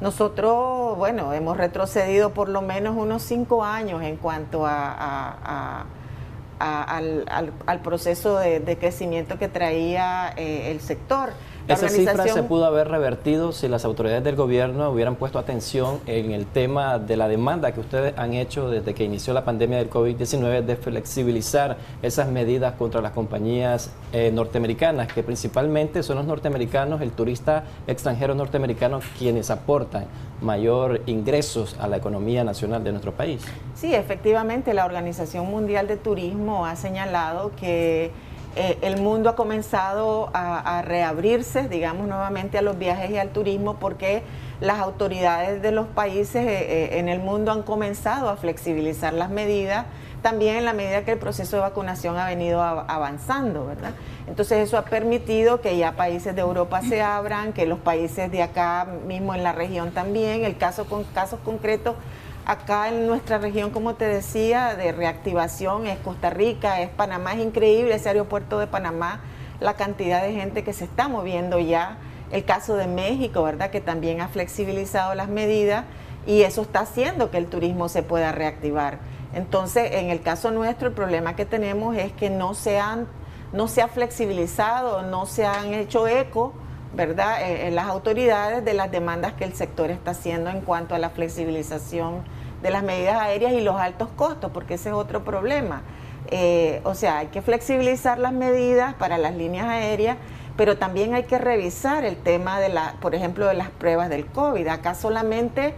Nosotros, bueno, hemos retrocedido por lo menos unos 5 años en cuanto al proceso de crecimiento que traía el sector. Esa cifra se pudo haber revertido si las autoridades del gobierno hubieran puesto atención en el tema de la demanda que ustedes han hecho desde que inició la pandemia del COVID-19 de flexibilizar esas medidas contra las compañías norteamericanas, que principalmente son los norteamericanos, el turista extranjero norteamericano, quienes aportan mayor ingresos a la economía nacional de nuestro país. Sí, efectivamente, la Organización Mundial de Turismo ha señalado que el mundo ha comenzado a reabrirse, digamos, nuevamente a los viajes y al turismo, porque las autoridades de los países en el mundo han comenzado a flexibilizar las medidas, también en la medida que el proceso de vacunación ha venido avanzando, ¿verdad? Entonces eso ha permitido que ya países de Europa se abran, que los países de acá mismo en la región también. Casos concretos acá en nuestra región, como te decía, de reactivación es Costa Rica, es Panamá. Es increíble ese aeropuerto de Panamá, la cantidad de gente que se está moviendo ya. El caso de México, ¿verdad?, que también ha flexibilizado las medidas, y eso está haciendo que el turismo se pueda reactivar. Entonces, en el caso nuestro, el problema que tenemos es que no se ha flexibilizado, no se han hecho eco, ¿verdad?, en las autoridades de las demandas que el sector está haciendo en cuanto a la flexibilización de las medidas aéreas y los altos costos, porque ese es otro problema. O sea, hay que flexibilizar las medidas para las líneas aéreas, pero también hay que revisar el tema por ejemplo, de las pruebas del COVID. Acá solamente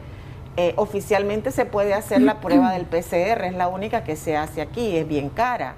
oficialmente se puede hacer la prueba del PCR, es la única que se hace aquí, es bien cara.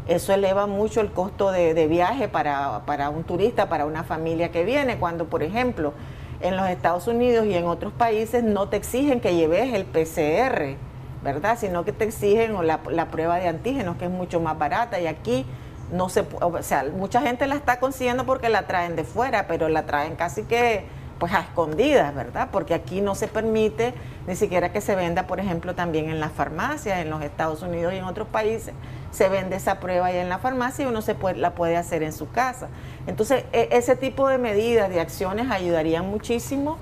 Eso eleva mucho el costo de viaje para un turista, para una familia que viene, cuando, por ejemplo, en los Estados Unidos y en otros países no te exigen que lleves el PCR, ¿verdad?, sino que te exigen la prueba de antígenos, que es mucho más barata, y aquí no se, o sea, mucha gente la está consiguiendo porque la traen de fuera, pero la traen casi que pues a escondidas, ¿verdad? Porque aquí no se permite ni siquiera que se venda, por ejemplo, también en las farmacias, en los Estados Unidos y en otros países, se vende esa prueba ya en la farmacia y uno la puede hacer en su casa. Entonces, ese tipo de medidas, de acciones ayudarían muchísimo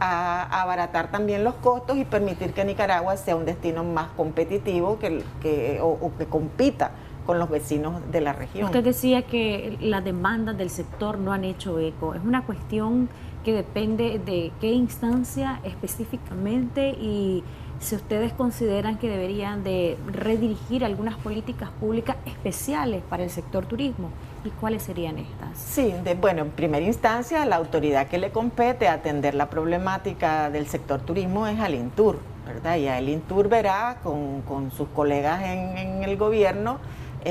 a abaratar también los costos y permitir que Nicaragua sea un destino más competitivo o que compita con los vecinos de la región. Usted decía que las demandas del sector no han hecho eco. Es una cuestión que depende de qué instancia específicamente y si ustedes consideran que deberían de redirigir algunas políticas públicas especiales para el sector turismo. ¿Y cuáles serían estas? Sí, bueno, en primera instancia la autoridad que le compete a atender la problemática del sector turismo es al INTUR, ¿verdad? Y el INTUR verá con sus colegas en el gobierno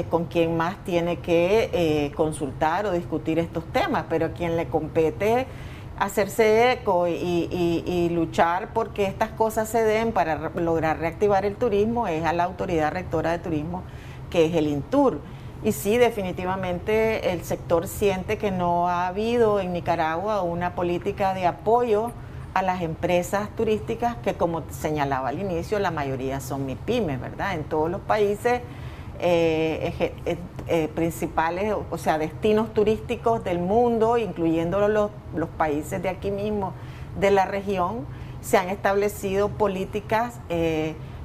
con quién más tiene que consultar o discutir estos temas, pero a quien le compete hacerse eco y luchar porque estas cosas se den para lograr reactivar el turismo es a la autoridad rectora de turismo, que es el INTUR. Y sí, definitivamente el sector siente que no ha habido en Nicaragua una política de apoyo a las empresas turísticas que, como señalaba al inicio, la mayoría son MIPYMES, ¿verdad? En todos los países principales, o sea, destinos turísticos del mundo, incluyendo los países de aquí mismo, de la región, se han establecido políticas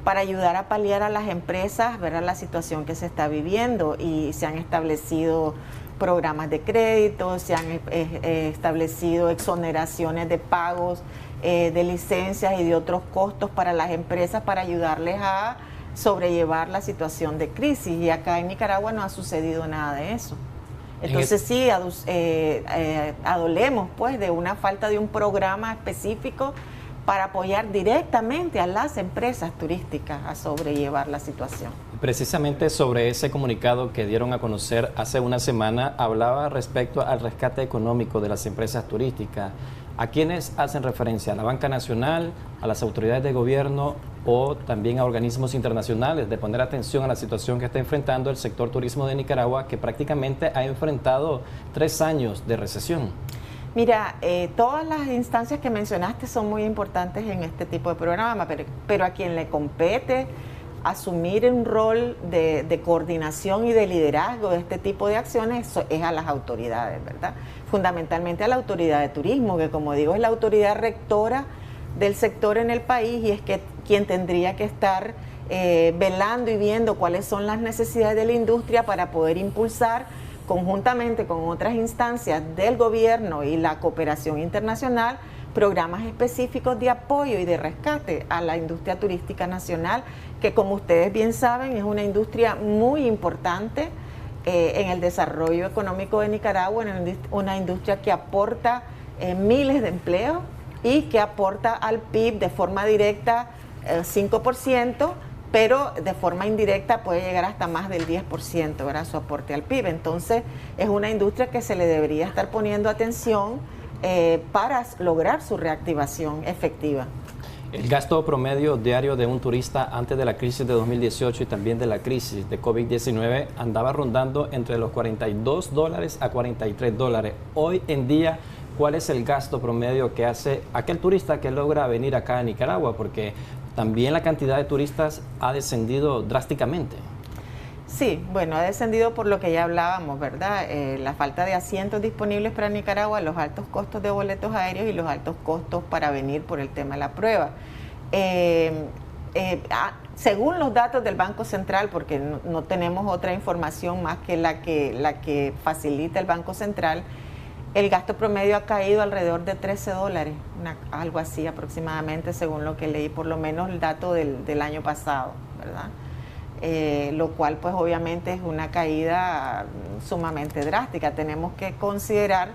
para ayudar a paliar a las empresas, ¿verdad?, la situación que se está viviendo, y se han establecido programas de crédito, se han establecido exoneraciones de pagos de licencias y de otros costos para las empresas para ayudarles a sobrellevar la situación de crisis, y acá en Nicaragua no ha sucedido nada de eso. Entonces sí, adolemos pues de una falta de un programa específico para apoyar directamente a las empresas turísticas a sobrellevar la situación. Precisamente sobre ese comunicado que dieron a conocer hace una semana, hablaba respecto al rescate económico de las empresas turísticas. ¿A quiénes hacen referencia? ¿A la banca nacional, a las autoridades de gobierno o también a organismos internacionales, de poner atención a la situación que está enfrentando el sector turismo de Nicaragua, que prácticamente ha enfrentado 3 años de recesión? Mira, todas las instancias que mencionaste son muy importantes en este tipo de programa, pero a quien le compete asumir un rol de coordinación y de liderazgo de este tipo de acciones es a las autoridades, ¿verdad? Fundamentalmente a la autoridad de turismo, que como digo es la autoridad rectora del sector en el país y es quien tendría que estar velando y viendo cuáles son las necesidades de la industria para poder impulsar conjuntamente con otras instancias del gobierno y la cooperación internacional programas específicos de apoyo y de rescate a la industria turística nacional, que como ustedes bien saben es una industria muy importante en el desarrollo económico de Nicaragua, una industria que aporta miles de empleos y que aporta al PIB de forma directa 5%, pero de forma indirecta puede llegar hasta más del 10%, ¿verdad?, su aporte al PIB. Entonces es una industria que se le debería estar poniendo atención para lograr su reactivación efectiva. El gasto promedio diario de un turista antes de la crisis de 2018 y también de la crisis de COVID-19 andaba rondando entre los $42 a $43. Hoy en día, ¿cuál es el gasto promedio que hace aquel turista que logra venir acá a Nicaragua? Porque también la cantidad de turistas ha descendido drásticamente. Sí, bueno, ha descendido por lo que ya hablábamos, ¿verdad? La falta de asientos disponibles para Nicaragua, los altos costos de boletos aéreos y los altos costos para venir por el tema de la prueba. Según los datos del Banco Central, porque no tenemos otra información más que la que facilita el Banco Central, el gasto promedio ha caído alrededor de $13, algo así aproximadamente, según lo que leí, por lo menos el dato del año pasado, ¿verdad? Lo cual pues obviamente es una caída sumamente drástica. Tenemos que considerar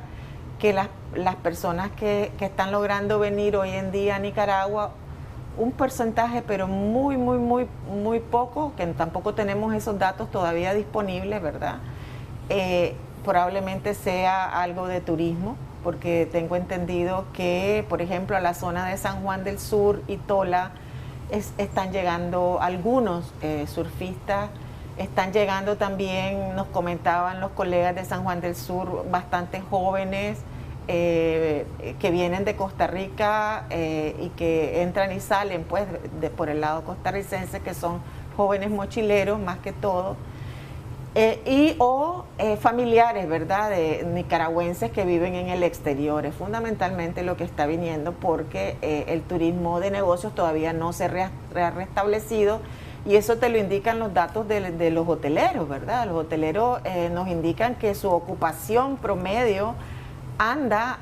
que las personas que están logrando venir hoy en día a Nicaragua, un porcentaje pero muy poco, que tampoco tenemos esos datos todavía disponibles, ¿verdad? Probablemente sea algo de turismo, porque tengo entendido que, por ejemplo, a la zona de San Juan del Sur y Tola están llegando algunos surfistas Están llegando también, nos comentaban los colegas de San Juan del Sur, bastantes jóvenes que vienen de Costa Rica y que entran y salen pues por el lado costarricense, que son jóvenes mochileros más que todo, o familiares, ¿verdad?, de nicaragüenses que viven en el exterior. Es fundamentalmente lo que está viniendo porque el turismo de negocios todavía no se ha restablecido, y eso te lo indican los datos de los hoteleros, ¿verdad? Los hoteleros nos indican que su ocupación promedio anda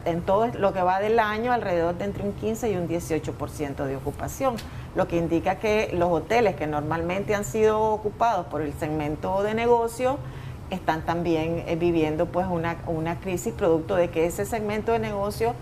en todo lo que va del año alrededor de entre un 15 y un 18% de ocupación, lo que indica que los hoteles que normalmente han sido ocupados por el segmento de negocio están también viviendo pues una crisis producto de que ese segmento de negocio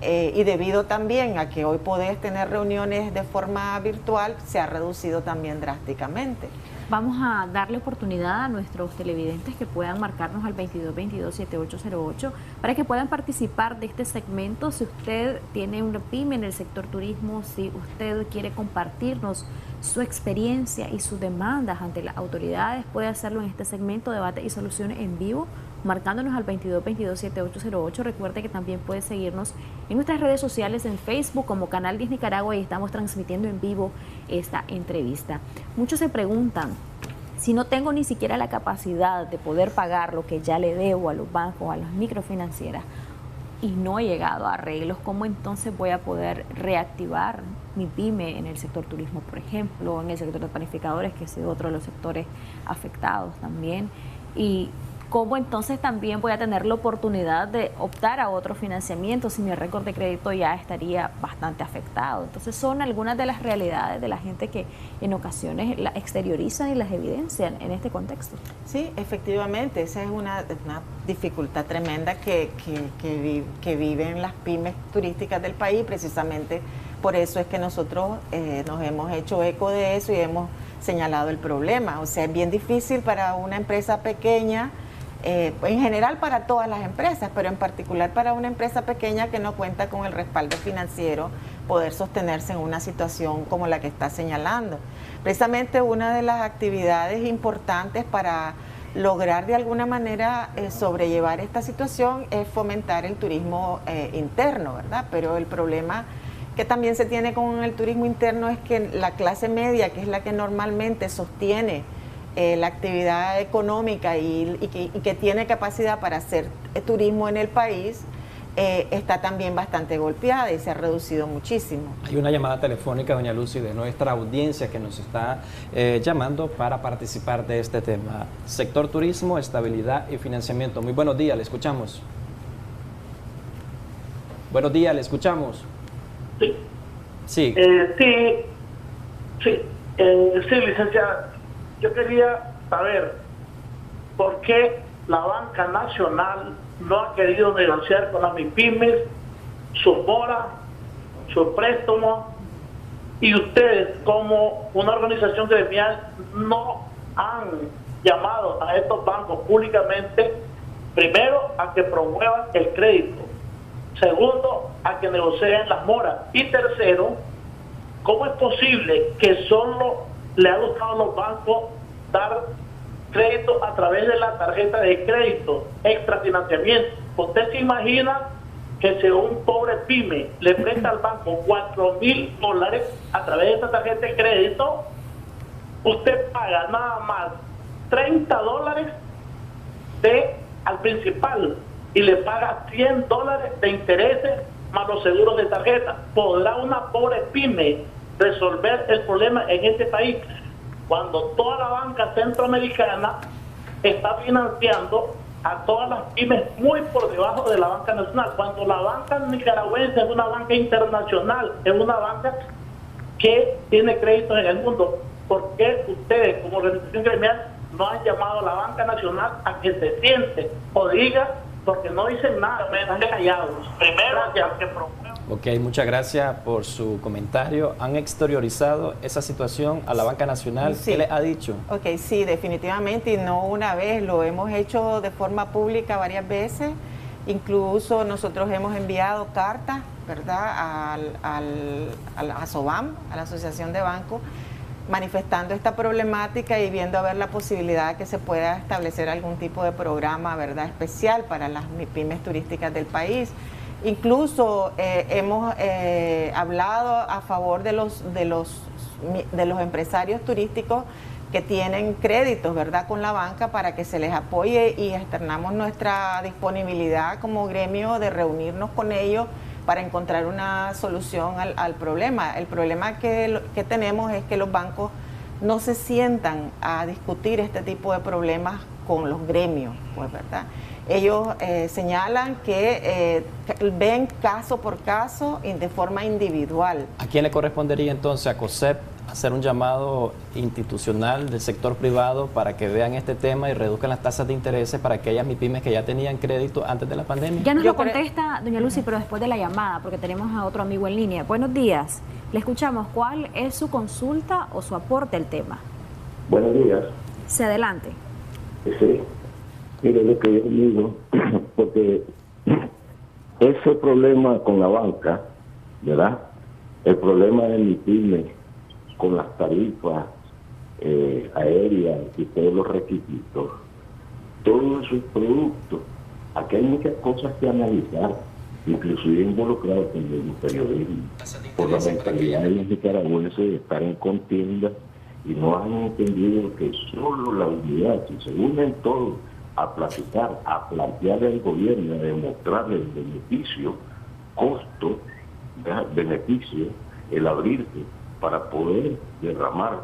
y debido también a que hoy podés tener reuniones de forma virtual, se ha reducido también drásticamente. Vamos a darle oportunidad a nuestros televidentes que puedan marcarnos al 2222-7808 para que puedan participar de este segmento. Si usted tiene una pyme en el sector turismo, si usted quiere compartirnos su experiencia y sus demandas ante las autoridades, puede hacerlo en este segmento Debate y Soluciones en vivo, marcándonos al 2222-7808. Recuerde que también puede seguirnos en nuestras redes sociales, en Facebook como Canal 10 Nicaragua, y estamos transmitiendo en vivo esta entrevista. Muchos se preguntan, si no tengo ni siquiera la capacidad de poder pagar lo que ya le debo a los bancos, a las microfinancieras, y no he llegado a arreglos, ¿cómo entonces voy a poder reactivar mi pyme en el sector turismo, por ejemplo, en el sector de panificadores, que es otro de los sectores afectados también? Y ¿cómo entonces también voy a tener la oportunidad de optar a otro financiamiento si mi récord de crédito ya estaría bastante afectado? Entonces son algunas de las realidades de la gente que en ocasiones las exteriorizan y las evidencian en este contexto. Sí, efectivamente, esa es una dificultad tremenda que viven las pymes turísticas del país. Precisamente por eso es que nosotros nos hemos hecho eco de eso y hemos señalado el problema. O sea, es bien difícil para una empresa pequeña, en general para todas las empresas, pero en particular para una empresa pequeña que no cuenta con el respaldo financiero, poder sostenerse en una situación como la que está señalando. Precisamente una de las actividades importantes para lograr de alguna manera sobrellevar esta situación es fomentar el turismo interno, ¿verdad? Pero el problema que también se tiene con el turismo interno es que la clase media, que es la que normalmente sostiene la actividad económica y que tiene capacidad para hacer turismo en el país, está también bastante golpeada y se ha reducido muchísimo. Hay una llamada telefónica, doña Lucy, de nuestra audiencia que nos está llamando para participar de este tema. Sector turismo, estabilidad y financiamiento. Muy buenos días, le escuchamos. Buenos días, le escuchamos. Sí. Sí. Sí, licenciada. Yo quería saber por qué la banca nacional no ha querido negociar con las MIPYMES, sus moras, sus préstamos, y ustedes como una organización gremial no han llamado a estos bancos públicamente, primero a que promuevan el crédito, segundo a que negocien las moras, y tercero, ¿cómo es posible que solo le ha gustado a los bancos dar crédito a través de la tarjeta de crédito, extrafinanciamiento? ¿Usted se imagina que si un pobre pyme le presta al banco $4,000 a través de esta tarjeta de crédito, usted paga nada más $30 al principal y le paga $100 de intereses más los seguros de tarjeta? ¿Podrá una pobre pyme resolver el problema en este país cuando toda la banca centroamericana está financiando a todas las pymes muy por debajo de la banca nacional? Cuando la banca nicaragüense es una banca internacional, es una banca que tiene créditos en el mundo. ¿Por qué ustedes como organización gremial no han llamado a la banca nacional a que se siente o diga? Porque no dicen nada, están callados. Primero, que promuevan. Ok, muchas gracias por su comentario. ¿Han exteriorizado esa situación a la banca nacional? Sí. ¿Qué les ha dicho? Ok, sí, definitivamente, y no una vez, lo hemos hecho de forma pública varias veces. Incluso nosotros hemos enviado cartas, ¿verdad?, a SOBAM, a la Asociación de Bancos, manifestando esta problemática y viendo a ver la posibilidad de que se pueda establecer algún tipo de programa, ¿verdad?, especial para las MIPYMES turísticas del país. Incluso hemos hablado a favor de los empresarios turísticos que tienen créditos, ¿verdad?, con la banca, para que se les apoye, y externamos nuestra disponibilidad como gremio de reunirnos con ellos para encontrar una solución al problema. El problema que tenemos es que los bancos no se sientan a discutir este tipo de problemas con los gremios, pues, ¿verdad? Ellos señalan que ven caso por caso y de forma individual. ¿A quién le correspondería entonces a COSEP hacer un llamado institucional del sector privado para que vean este tema y reduzcan las tasas de intereses para aquellas MIPYMES que ya tenían crédito antes de la pandemia? Ya nos lo contesta doña Lucy, pero después de la llamada, porque tenemos a otro amigo en línea. Buenos días, le escuchamos. ¿Cuál es su consulta o su aporte al tema? Buenos días. Se adelante. Sí, mire lo que yo digo, porque ese problema con la banca, ¿verdad? El problema de MIPYMES con las tarifas aéreas y todos los requisitos, todos esos productos, aquí hay muchas cosas que analizar, inclusive involucrados en el periodismo, por la mentalidad de los nicaragüenses de estar en contienda y no han entendido que solo la unidad, si se unen todos a platicar, a plantear al gobierno, a demostrarle el beneficio, costo, beneficio, el abrirse para poder derramar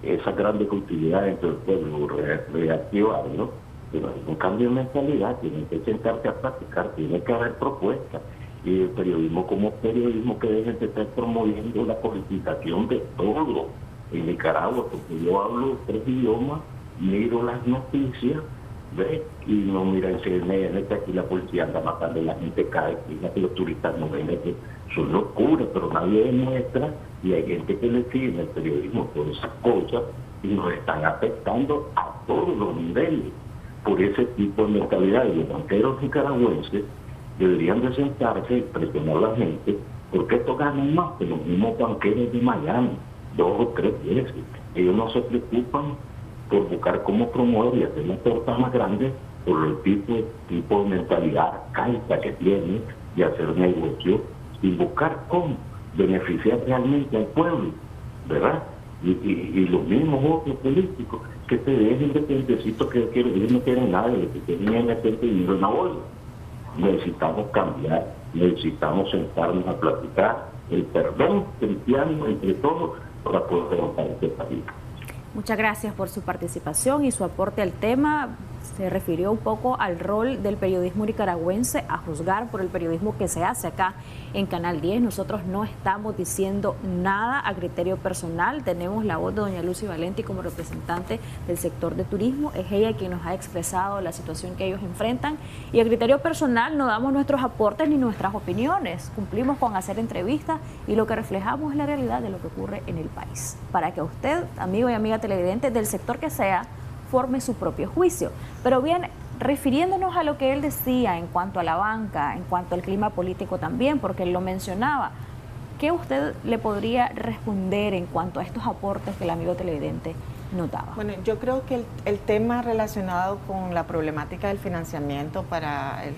esas grandes utilidades entre el pueblo, reactivarlo, pero hay un cambio de mentalidad, tienen que sentarse a platicar, tiene que haber propuestas, y el periodismo como periodismo que dejen de estar promoviendo la politización de todo en Nicaragua, porque yo hablo 3 idiomas, miro las noticias, ¿ves? Y no mira en CNN que aquí la policía anda matando a la gente cada esquina, que los turistas no ven, que son locuras, pero nadie demuestra, y hay gente que le sigue en el periodismo por esas cosas y nos están afectando a todos los niveles por ese tipo de mentalidad. Y los banqueros nicaragüenses deberían de sentarse y presionar a la gente, porque estos ganan más que los mismos banqueros de Miami, 2 o 3 veces. Ellos no se preocupan por buscar cómo promover y hacer una torta más grande por el tipo de mentalidad arcaica que tienen de hacer negocio y buscar cómo beneficiar realmente al pueblo, ¿verdad? Y los mismos otros políticos que se dejen de pentecitos que ellos no quieren nada, de que quieren es meter dinero en la bolsa. Necesitamos cambiar, necesitamos sentarnos a platicar el perdón cristiano entre todos para poder levantar este país. Muchas gracias por su participación y su aporte al tema. Se refirió un poco al rol del periodismo nicaragüense, a juzgar por el periodismo que se hace acá en Canal 10. Nosotros no estamos diciendo nada a criterio personal. Tenemos la voz de doña Lucy Valenti como representante del sector de turismo. Es ella quien nos ha expresado la situación que ellos enfrentan. Y a criterio personal no damos nuestros aportes ni nuestras opiniones. Cumplimos con hacer entrevistas y lo que reflejamos es la realidad de lo que ocurre en el país. Para que usted, amigo y amiga televidente del sector que sea, forme su propio juicio. Pero bien, refiriéndonos a lo que él decía en cuanto a la banca, en cuanto al clima político también, porque él lo mencionaba, ¿qué usted le podría responder en cuanto a estos aportes que el amigo televidente notaba? Bueno, yo creo que el tema relacionado con la problemática del financiamiento para el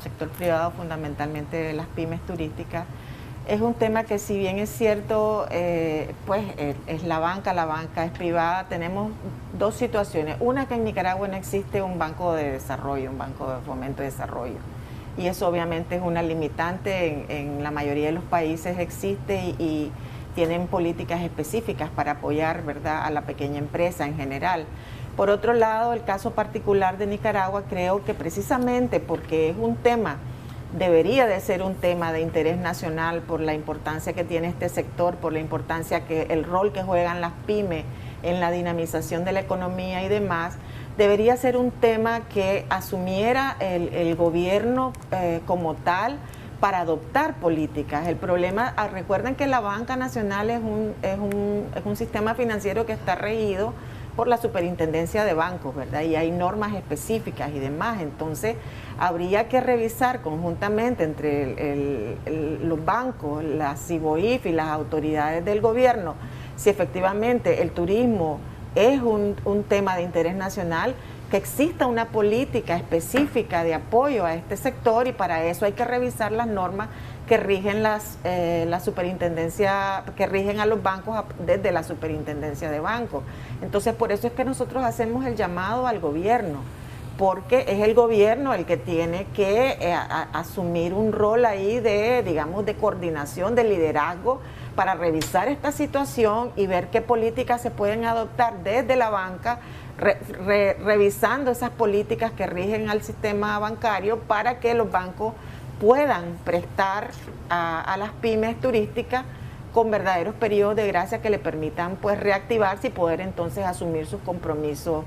sector privado, fundamentalmente de las pymes turísticas, es un tema que, si bien es cierto, pues es la banca es privada. Tenemos 2 situaciones. Una, que en Nicaragua no existe un banco de desarrollo, un banco de fomento de desarrollo. Y eso obviamente es una limitante. En la mayoría de los países existe y tienen políticas específicas para apoyar, ¿verdad?, a la pequeña empresa en general. Por otro lado, el caso particular de Nicaragua, creo que precisamente porque es un tema, debería de ser un tema de interés nacional por la importancia que tiene este sector, por la importancia el rol que juegan las pymes en la dinamización de la economía y demás, debería ser un tema que asumiera el gobierno como tal para adoptar políticas. El problema, recuerden que la banca nacional es un sistema financiero que está regido por la superintendencia de bancos, ¿verdad? Y hay normas específicas y demás. Entonces, habría que revisar conjuntamente entre los bancos, la CIBOIF y las autoridades del gobierno si efectivamente el turismo es un tema de interés nacional, que exista una política específica de apoyo a este sector, y para eso hay que revisar las normas que rigen la superintendencia, que rigen a los bancos desde la superintendencia de bancos. Entonces, por eso es que nosotros hacemos el llamado al gobierno, porque es el gobierno el que tiene que asumir un rol ahí de, digamos, de coordinación, de liderazgo, para revisar esta situación y ver qué políticas se pueden adoptar desde la banca, revisando esas políticas que rigen al sistema bancario, para que los bancos puedan prestar a las pymes turísticas con verdaderos periodos de gracia que le permitan pues reactivarse y poder entonces asumir sus compromisos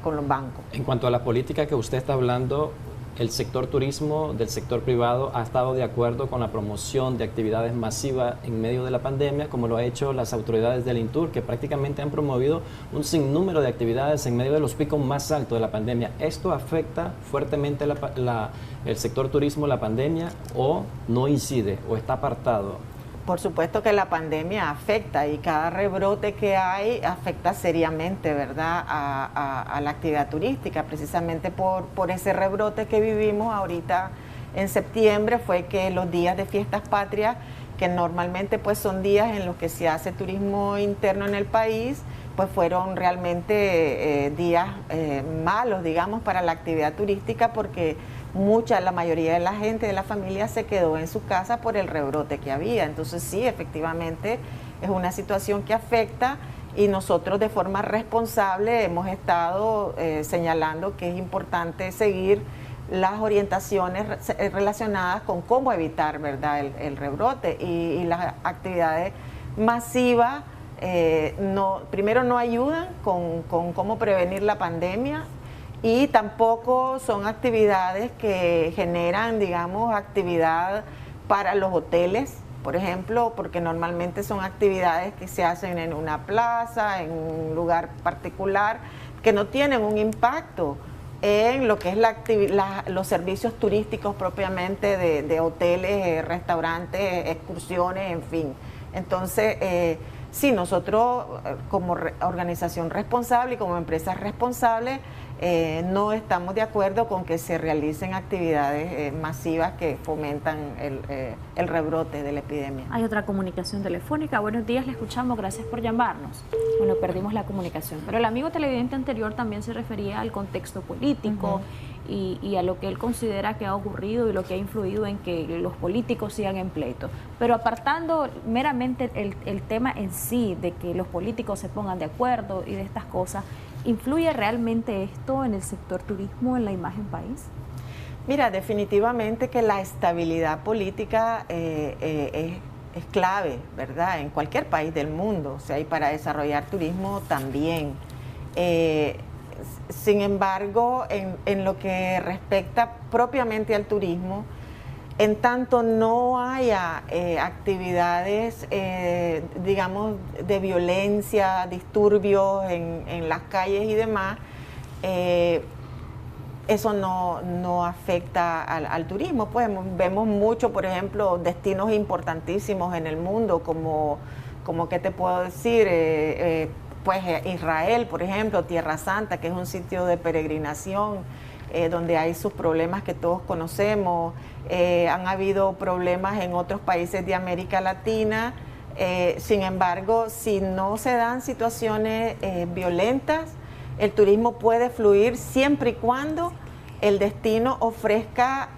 con los bancos. En cuanto a la política que usted está hablando, el sector turismo del sector privado ha estado de acuerdo con la promoción de actividades masivas en medio de la pandemia, como lo ha hecho las autoridades del INTUR, que prácticamente han promovido un sinnúmero de actividades en medio de los picos más altos de la pandemia. ¿Esto afecta fuertemente el sector turismo, la pandemia, o no incide, o está apartado? Por supuesto que la pandemia afecta, y cada rebrote que hay afecta seriamente, ¿verdad?, a la actividad turística. Precisamente por ese rebrote que vivimos ahorita en septiembre fue que los días de fiestas patrias, que normalmente pues son días en los que se hace turismo interno en el país, pues fueron realmente días malos, digamos, para la actividad turística, porque la mayoría de la gente, de la familia, se quedó en su casa por el rebrote que había. Entonces sí, efectivamente es una situación que afecta, y nosotros de forma responsable hemos estado señalando que es importante seguir las orientaciones relacionadas con cómo evitar, ¿verdad?, el rebrote, y las actividades masivas primero no ayudan con cómo prevenir la pandemia, y tampoco son actividades que generan, digamos, actividad para los hoteles, por ejemplo, porque normalmente son actividades que se hacen en una plaza, en un lugar particular, que no tienen un impacto en lo que es los servicios turísticos propiamente de hoteles, restaurantes, excursiones, en fin. Entonces, sí, nosotros como organización responsable y como empresa responsable no estamos de acuerdo con que se realicen actividades masivas que fomentan el rebrote de la epidemia. Hay otra comunicación telefónica. Buenos días, le escuchamos, gracias por llamarnos. Bueno, perdimos la comunicación, pero el amigo televidente anterior también se refería al contexto político y a lo que él considera que ha ocurrido y lo que ha influido en que los políticos sigan en pleito. Pero apartando meramente el tema en sí, de que los políticos se pongan de acuerdo y de estas cosas, ¿influye realmente esto en el sector turismo, en la imagen país? Mira, definitivamente que la estabilidad política es clave, ¿verdad?, en cualquier país del mundo, o sea, y para desarrollar turismo también. Sin embargo, en lo que respecta propiamente al turismo, en tanto no haya actividades, digamos, de violencia, disturbios en las calles y demás, eso no afecta al turismo. Pues vemos mucho, por ejemplo, destinos importantísimos en el mundo, como ¿qué te puedo decir? Pues Israel, por ejemplo, Tierra Santa, que es un sitio de peregrinación, donde hay sus problemas que todos conocemos. Han habido problemas en otros países de América Latina. Sin embargo, si no se dan situaciones violentas, el turismo puede fluir siempre y cuando el destino ofrezca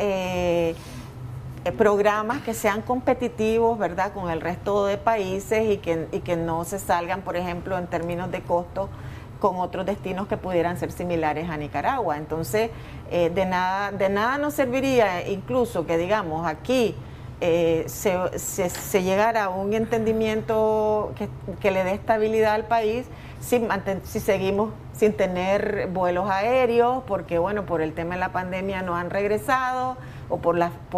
programas que sean competitivos, ¿verdad?, con el resto de países, y que no se salgan, por ejemplo, en términos de costo, con otros destinos que pudieran ser similares a Nicaragua. Entonces, de nada nos serviría incluso que, digamos, aquí se llegara a un entendimiento que le dé estabilidad al país, si seguimos sin tener vuelos aéreos, porque, bueno, por el tema de la pandemia no han regresado, o por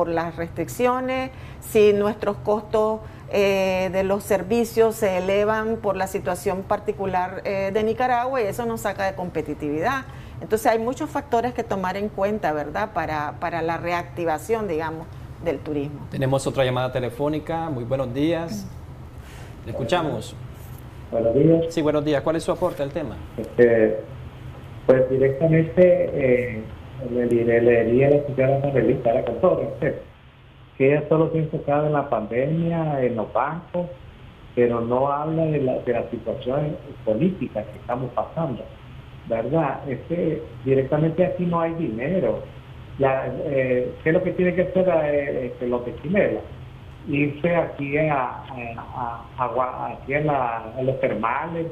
las restricciones, si nuestros costos de los servicios se elevan por la situación particular de Nicaragua, y eso nos saca de competitividad. Entonces hay muchos factores que tomar en cuenta, ¿verdad?, para la reactivación, digamos, del turismo. Tenemos otra llamada telefónica. Muy buenos días. Le escuchamos. Buenos días. Sí, buenos días. ¿Cuál es su aporte al tema? Pues directamente le diría a la señora Marelita, con todo respeto, que ella solo se ha enfocado en la pandemia, en los bancos, pero no habla de la situación política que estamos pasando, ¿verdad? Directamente aquí no hay dinero. ¿Qué es lo que tiene que hacer los vecinos? Irse aquí aquí en los termales,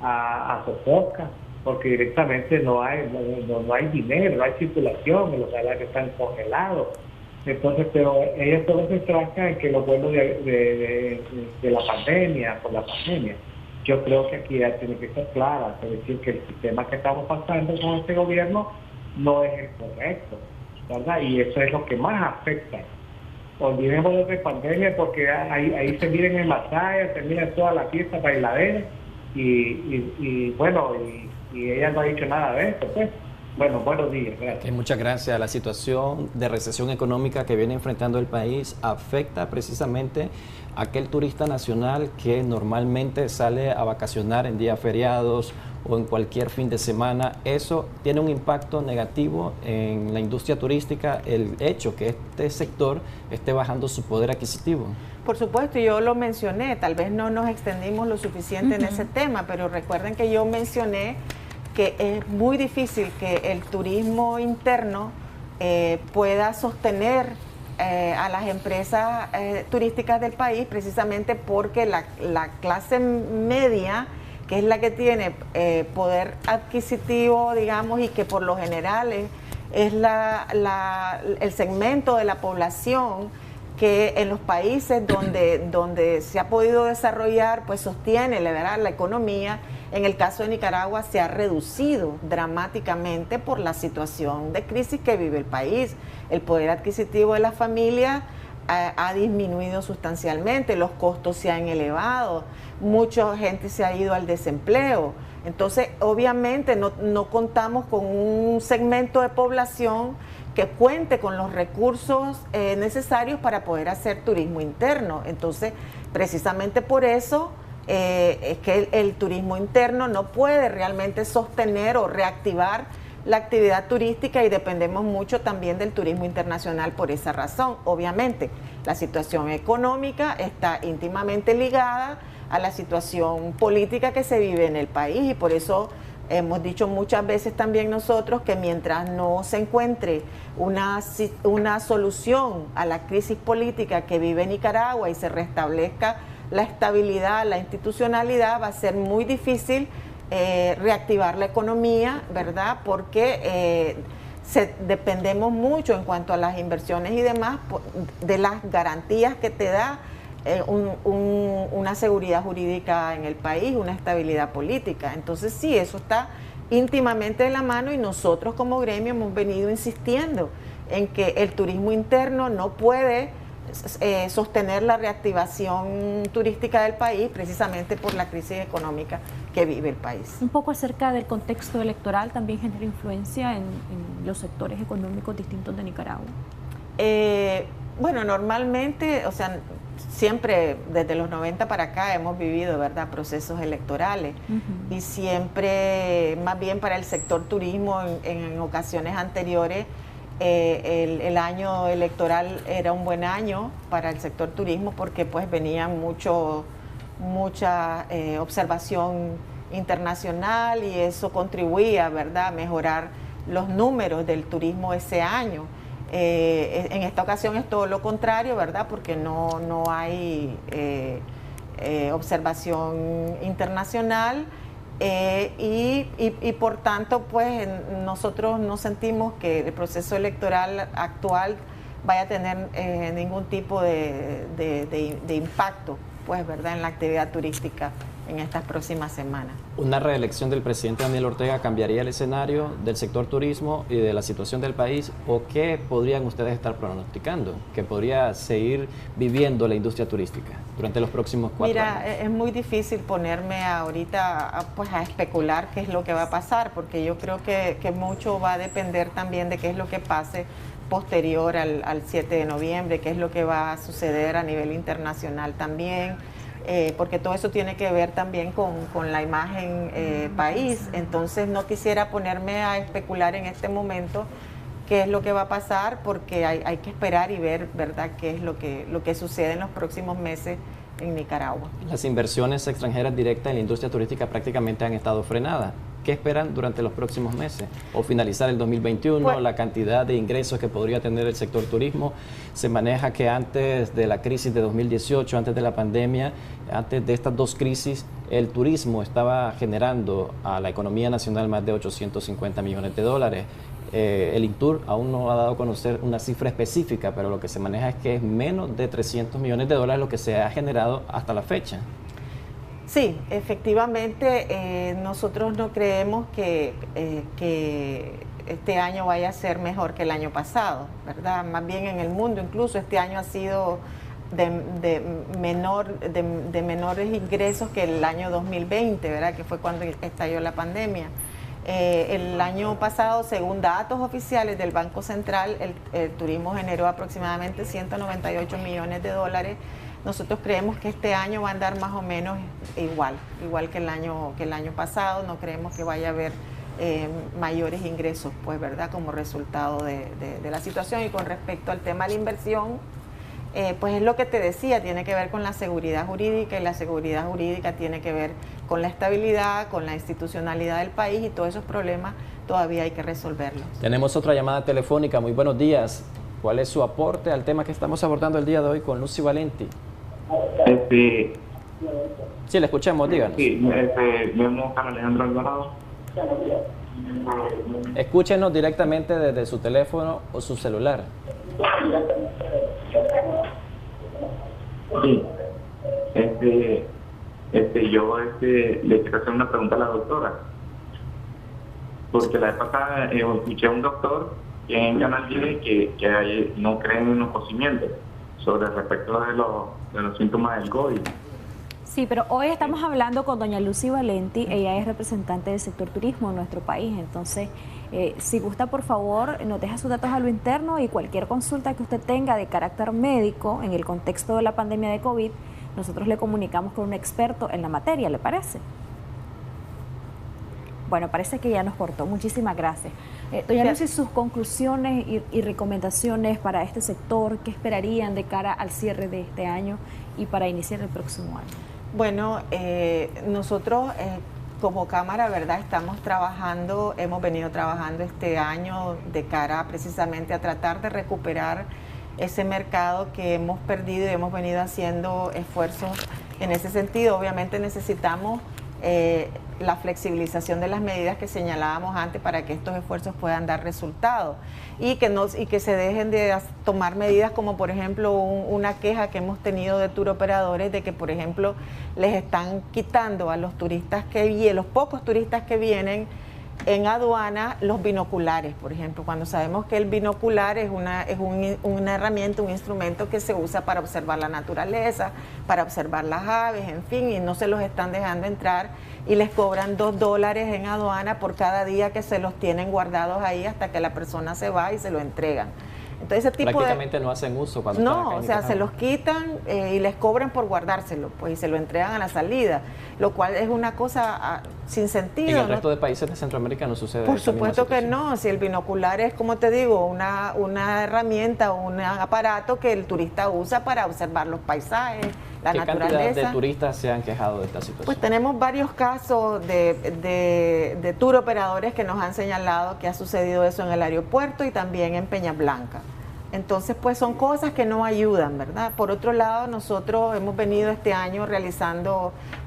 a Sofoca, porque directamente no hay dinero, no hay circulación, los salarios están congelados. Entonces, pero ellos solo se trancan en que los vuelos de la pandemia, por la pandemia. Yo creo que aquí ya tiene que ser clara, es decir, que el sistema que estamos pasando con este gobierno no es el correcto, ¿verdad? Y eso es lo que más afecta. Olvidemos de pandemia porque ahí se miren en la playa, se miran todas las fiestas bailaderas y ella no ha dicho nada de esto, pues. Bueno, buenos días, gracias. Muchas gracias. La situación de recesión económica que viene enfrentando el país afecta precisamente a aquel turista nacional que normalmente sale a vacacionar en días feriados o en cualquier fin de semana. Eso tiene un impacto negativo en la industria turística, el hecho que este sector esté bajando su poder adquisitivo. Por supuesto, yo lo mencioné, tal vez no nos extendimos lo suficiente en ese tema, pero recuerden que yo mencioné que es muy difícil que el turismo interno pueda sostener a las empresas turísticas del país, precisamente porque la clase media, que es la que tiene poder adquisitivo, digamos, y que por lo general es el segmento de la población que en los países donde se ha podido desarrollar, pues sostiene, ¿verdad?, la economía. En el caso de Nicaragua se ha reducido dramáticamente por la situación de crisis que vive el país. El poder adquisitivo de las familias ha disminuido sustancialmente, los costos se han elevado, mucha gente se ha ido al desempleo. Entonces, obviamente no contamos con un segmento de población que cuente con los recursos necesarios para poder hacer turismo interno. Entonces, precisamente por eso es que el turismo interno no puede realmente sostener o reactivar la actividad turística y dependemos mucho también del turismo internacional por esa razón. Obviamente, la situación económica está íntimamente ligada a la situación política que se vive en el país y por eso hemos dicho muchas veces también nosotros que mientras no se encuentre una solución a la crisis política que vive Nicaragua y se restablezca la estabilidad, la institucionalidad, va a ser muy difícil reactivar la economía, ¿verdad? Porque dependemos mucho en cuanto a las inversiones y demás de las garantías que te da una seguridad jurídica en el país, una estabilidad política. Entonces sí, eso está íntimamente de la mano y nosotros como gremio hemos venido insistiendo en que el turismo interno no puede sostener la reactivación turística del país precisamente por la crisis económica que vive el país. Un poco acerca del contexto electoral, ¿también genera influencia en los sectores económicos distintos de Nicaragua? Bueno, normalmente, o sea, siempre desde los 90 para acá hemos vivido, ¿verdad?, procesos electorales y siempre, más bien para el sector turismo, en ocasiones anteriores, el año electoral era un buen año para el sector turismo porque pues venía mucha observación internacional y eso contribuía, ¿verdad?, a mejorar los números del turismo ese año. En esta ocasión es todo lo contrario, ¿verdad?, porque no hay observación internacional. Y por tanto, pues nosotros no sentimos que el proceso electoral actual vaya a tener ningún tipo de impacto, pues, ¿verdad?, en la actividad turística en estas próximas semanas. ¿Una reelección del presidente Daniel Ortega cambiaría el escenario del sector turismo y de la situación del país? ¿O qué podrían ustedes estar pronosticando que podría seguir viviendo la industria turística durante los próximos 4 años? Mira, es muy difícil ponerme ahorita a especular qué es lo que va a pasar, porque yo creo que mucho va a depender también de qué es lo que pase posterior al 7 de noviembre, qué es lo que va a suceder a nivel internacional también. porque todo eso tiene que ver también con la imagen país. Entonces no quisiera ponerme a especular en este momento qué es lo que va a pasar, porque hay que esperar y ver, ¿verdad?, qué es lo que sucede en los próximos meses en Nicaragua. Las inversiones extranjeras directas en la industria turística prácticamente han estado frenadas. ¿Qué esperan durante los próximos meses? O finalizar el 2021, Pues, la cantidad de ingresos que podría tener el sector turismo. Se maneja que antes de la crisis de 2018, antes de la pandemia, antes de estas dos crisis, el turismo estaba generando a la economía nacional más de 850 millones de dólares. El INTUR aún no ha dado a conocer una cifra específica, pero lo que se maneja es que es menos de 300 millones de dólares lo que se ha generado hasta la fecha. Sí, efectivamente, nosotros no creemos que este año vaya a ser mejor que el año pasado, ¿verdad? Más bien en el mundo, incluso este año ha sido de menores ingresos que el año 2020, ¿verdad?, que fue cuando estalló la pandemia. El año pasado, según datos oficiales del Banco Central, el turismo generó aproximadamente 198 millones de dólares. Nosotros creemos que este año va a andar más o menos igual que el año pasado. No creemos que vaya a haber mayores ingresos, pues, ¿verdad?, como resultado de la situación. Y con respecto al tema de la inversión, pues es lo que te decía, tiene que ver con la seguridad jurídica, y la seguridad jurídica tiene que ver con la estabilidad, con la institucionalidad del país, y todos esos problemas todavía hay que resolverlos. Tenemos otra llamada telefónica. Muy buenos días. ¿Cuál es su aporte al tema que estamos abordando el día de hoy con Lucy Valenti? Sí, le escuchamos, díganos. Sí, vemos a Alejandro Alvarado. Escúchenos directamente desde su teléfono o su celular. Sí, yo le quiero hacer una pregunta a la doctora, porque la vez pasada escuché a un doctor que en Canal 10 que no creen en los conocimientos sobre respecto de los síntomas del COVID. Sí, pero hoy estamos hablando con doña Lucy Valenti. Ella es representante del sector turismo en nuestro país. Entonces, si gusta, por favor, nos deja sus datos a lo interno, y cualquier consulta que usted tenga de carácter médico en el contexto de la pandemia de COVID, nosotros le comunicamos con un experto en la materia, ¿le parece? Bueno, parece que ya nos cortó. Muchísimas gracias. Doña Lucy, sus conclusiones y recomendaciones para este sector, ¿qué esperarían de cara al cierre de este año y para iniciar el próximo año? Bueno, nosotros como Cámara, ¿verdad?, hemos venido trabajando este año de cara precisamente a tratar de recuperar ese mercado que hemos perdido, y hemos venido haciendo esfuerzos en ese sentido. Obviamente necesitamos la flexibilización de las medidas que señalábamos antes para que estos esfuerzos puedan dar resultados, y que se dejen de tomar medidas como, por ejemplo, una queja que hemos tenido de tour operadores de que, por ejemplo, les están quitando a los turistas los pocos turistas que vienen en aduana, los binoculares, por ejemplo, cuando sabemos que el binocular es una herramienta, un instrumento que se usa para observar la naturaleza, para observar las aves, en fin, y no se los están dejando entrar, y les cobran $2 en aduana por cada día que se los tienen guardados ahí hasta que la persona se va y se lo entregan. Entonces, ese tipo prácticamente no hacen uso cuando no, o sea, se los quitan y les cobran por guardárselo, pues, y se lo entregan a la salida, lo cual es una cosa sin sentido. En el resto de países de Centroamérica no sucede. Por supuesto que no. Si el binocular es, como te digo, una herramienta o un aparato que el turista usa para observar los paisajes, la naturaleza. ¿Qué cantidad de turistas se han quejado de esta situación? Pues tenemos varios casos de tour operadores que nos han señalado que ha sucedido eso en el aeropuerto y también en Peña Blanca. Entonces, pues son cosas que no ayudan, ¿verdad? Por otro lado, nosotros hemos venido este año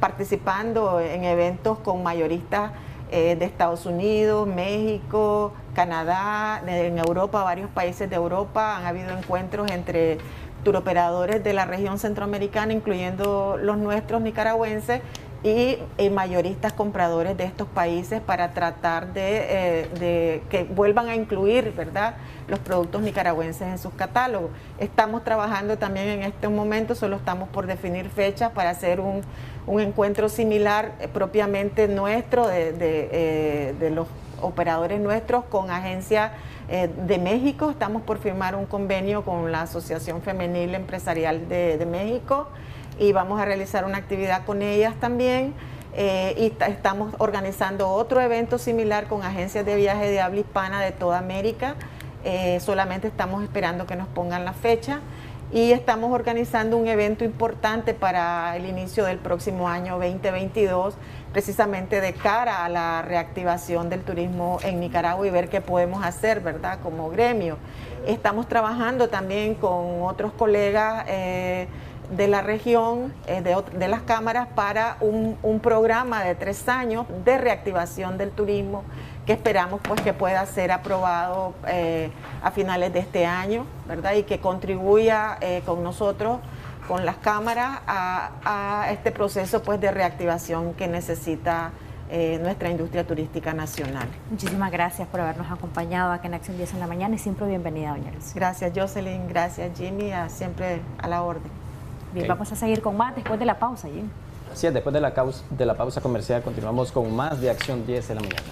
participando en eventos con mayoristas de Estados Unidos, México, Canadá, en Europa, varios países de Europa. Han habido encuentros entre turoperadores de la región centroamericana, incluyendo los nuestros nicaragüenses, y mayoristas compradores de estos países para tratar de que vuelvan a incluir, ¿verdad?, los productos nicaragüenses en sus catálogos. Estamos trabajando también en este momento, solo estamos por definir fechas para hacer un encuentro similar propiamente nuestro, de los operadores nuestros con agencias de México. Estamos por firmar un convenio con la Asociación Femenil Empresarial de México, y vamos a realizar una actividad con ellas también. Y estamos organizando otro evento similar con agencias de viaje de habla hispana de toda América. Solamente estamos esperando que nos pongan la fecha. Y estamos organizando un evento importante para el inicio del próximo año 2022, precisamente de cara a la reactivación del turismo en Nicaragua y ver qué podemos hacer, ¿verdad?, como gremio. Estamos trabajando también con otros colegas de la región, de las cámaras, para un programa de 3 años de reactivación del turismo que esperamos pues que pueda ser aprobado a finales de este año, ¿verdad? Y que contribuya con nosotros, con las cámaras, a este proceso pues de reactivación que necesita nuestra industria turística nacional. Muchísimas gracias por habernos acompañado aquí en Acción 10 en la mañana y siempre bienvenida, doña Lucía. Gracias, Jocelyn, gracias, Jimmy, siempre a la orden. Bien, vamos a seguir con más después de la pausa, Jimmy. Así es, después de la pausa comercial continuamos con más de Acción 10 en la mañana.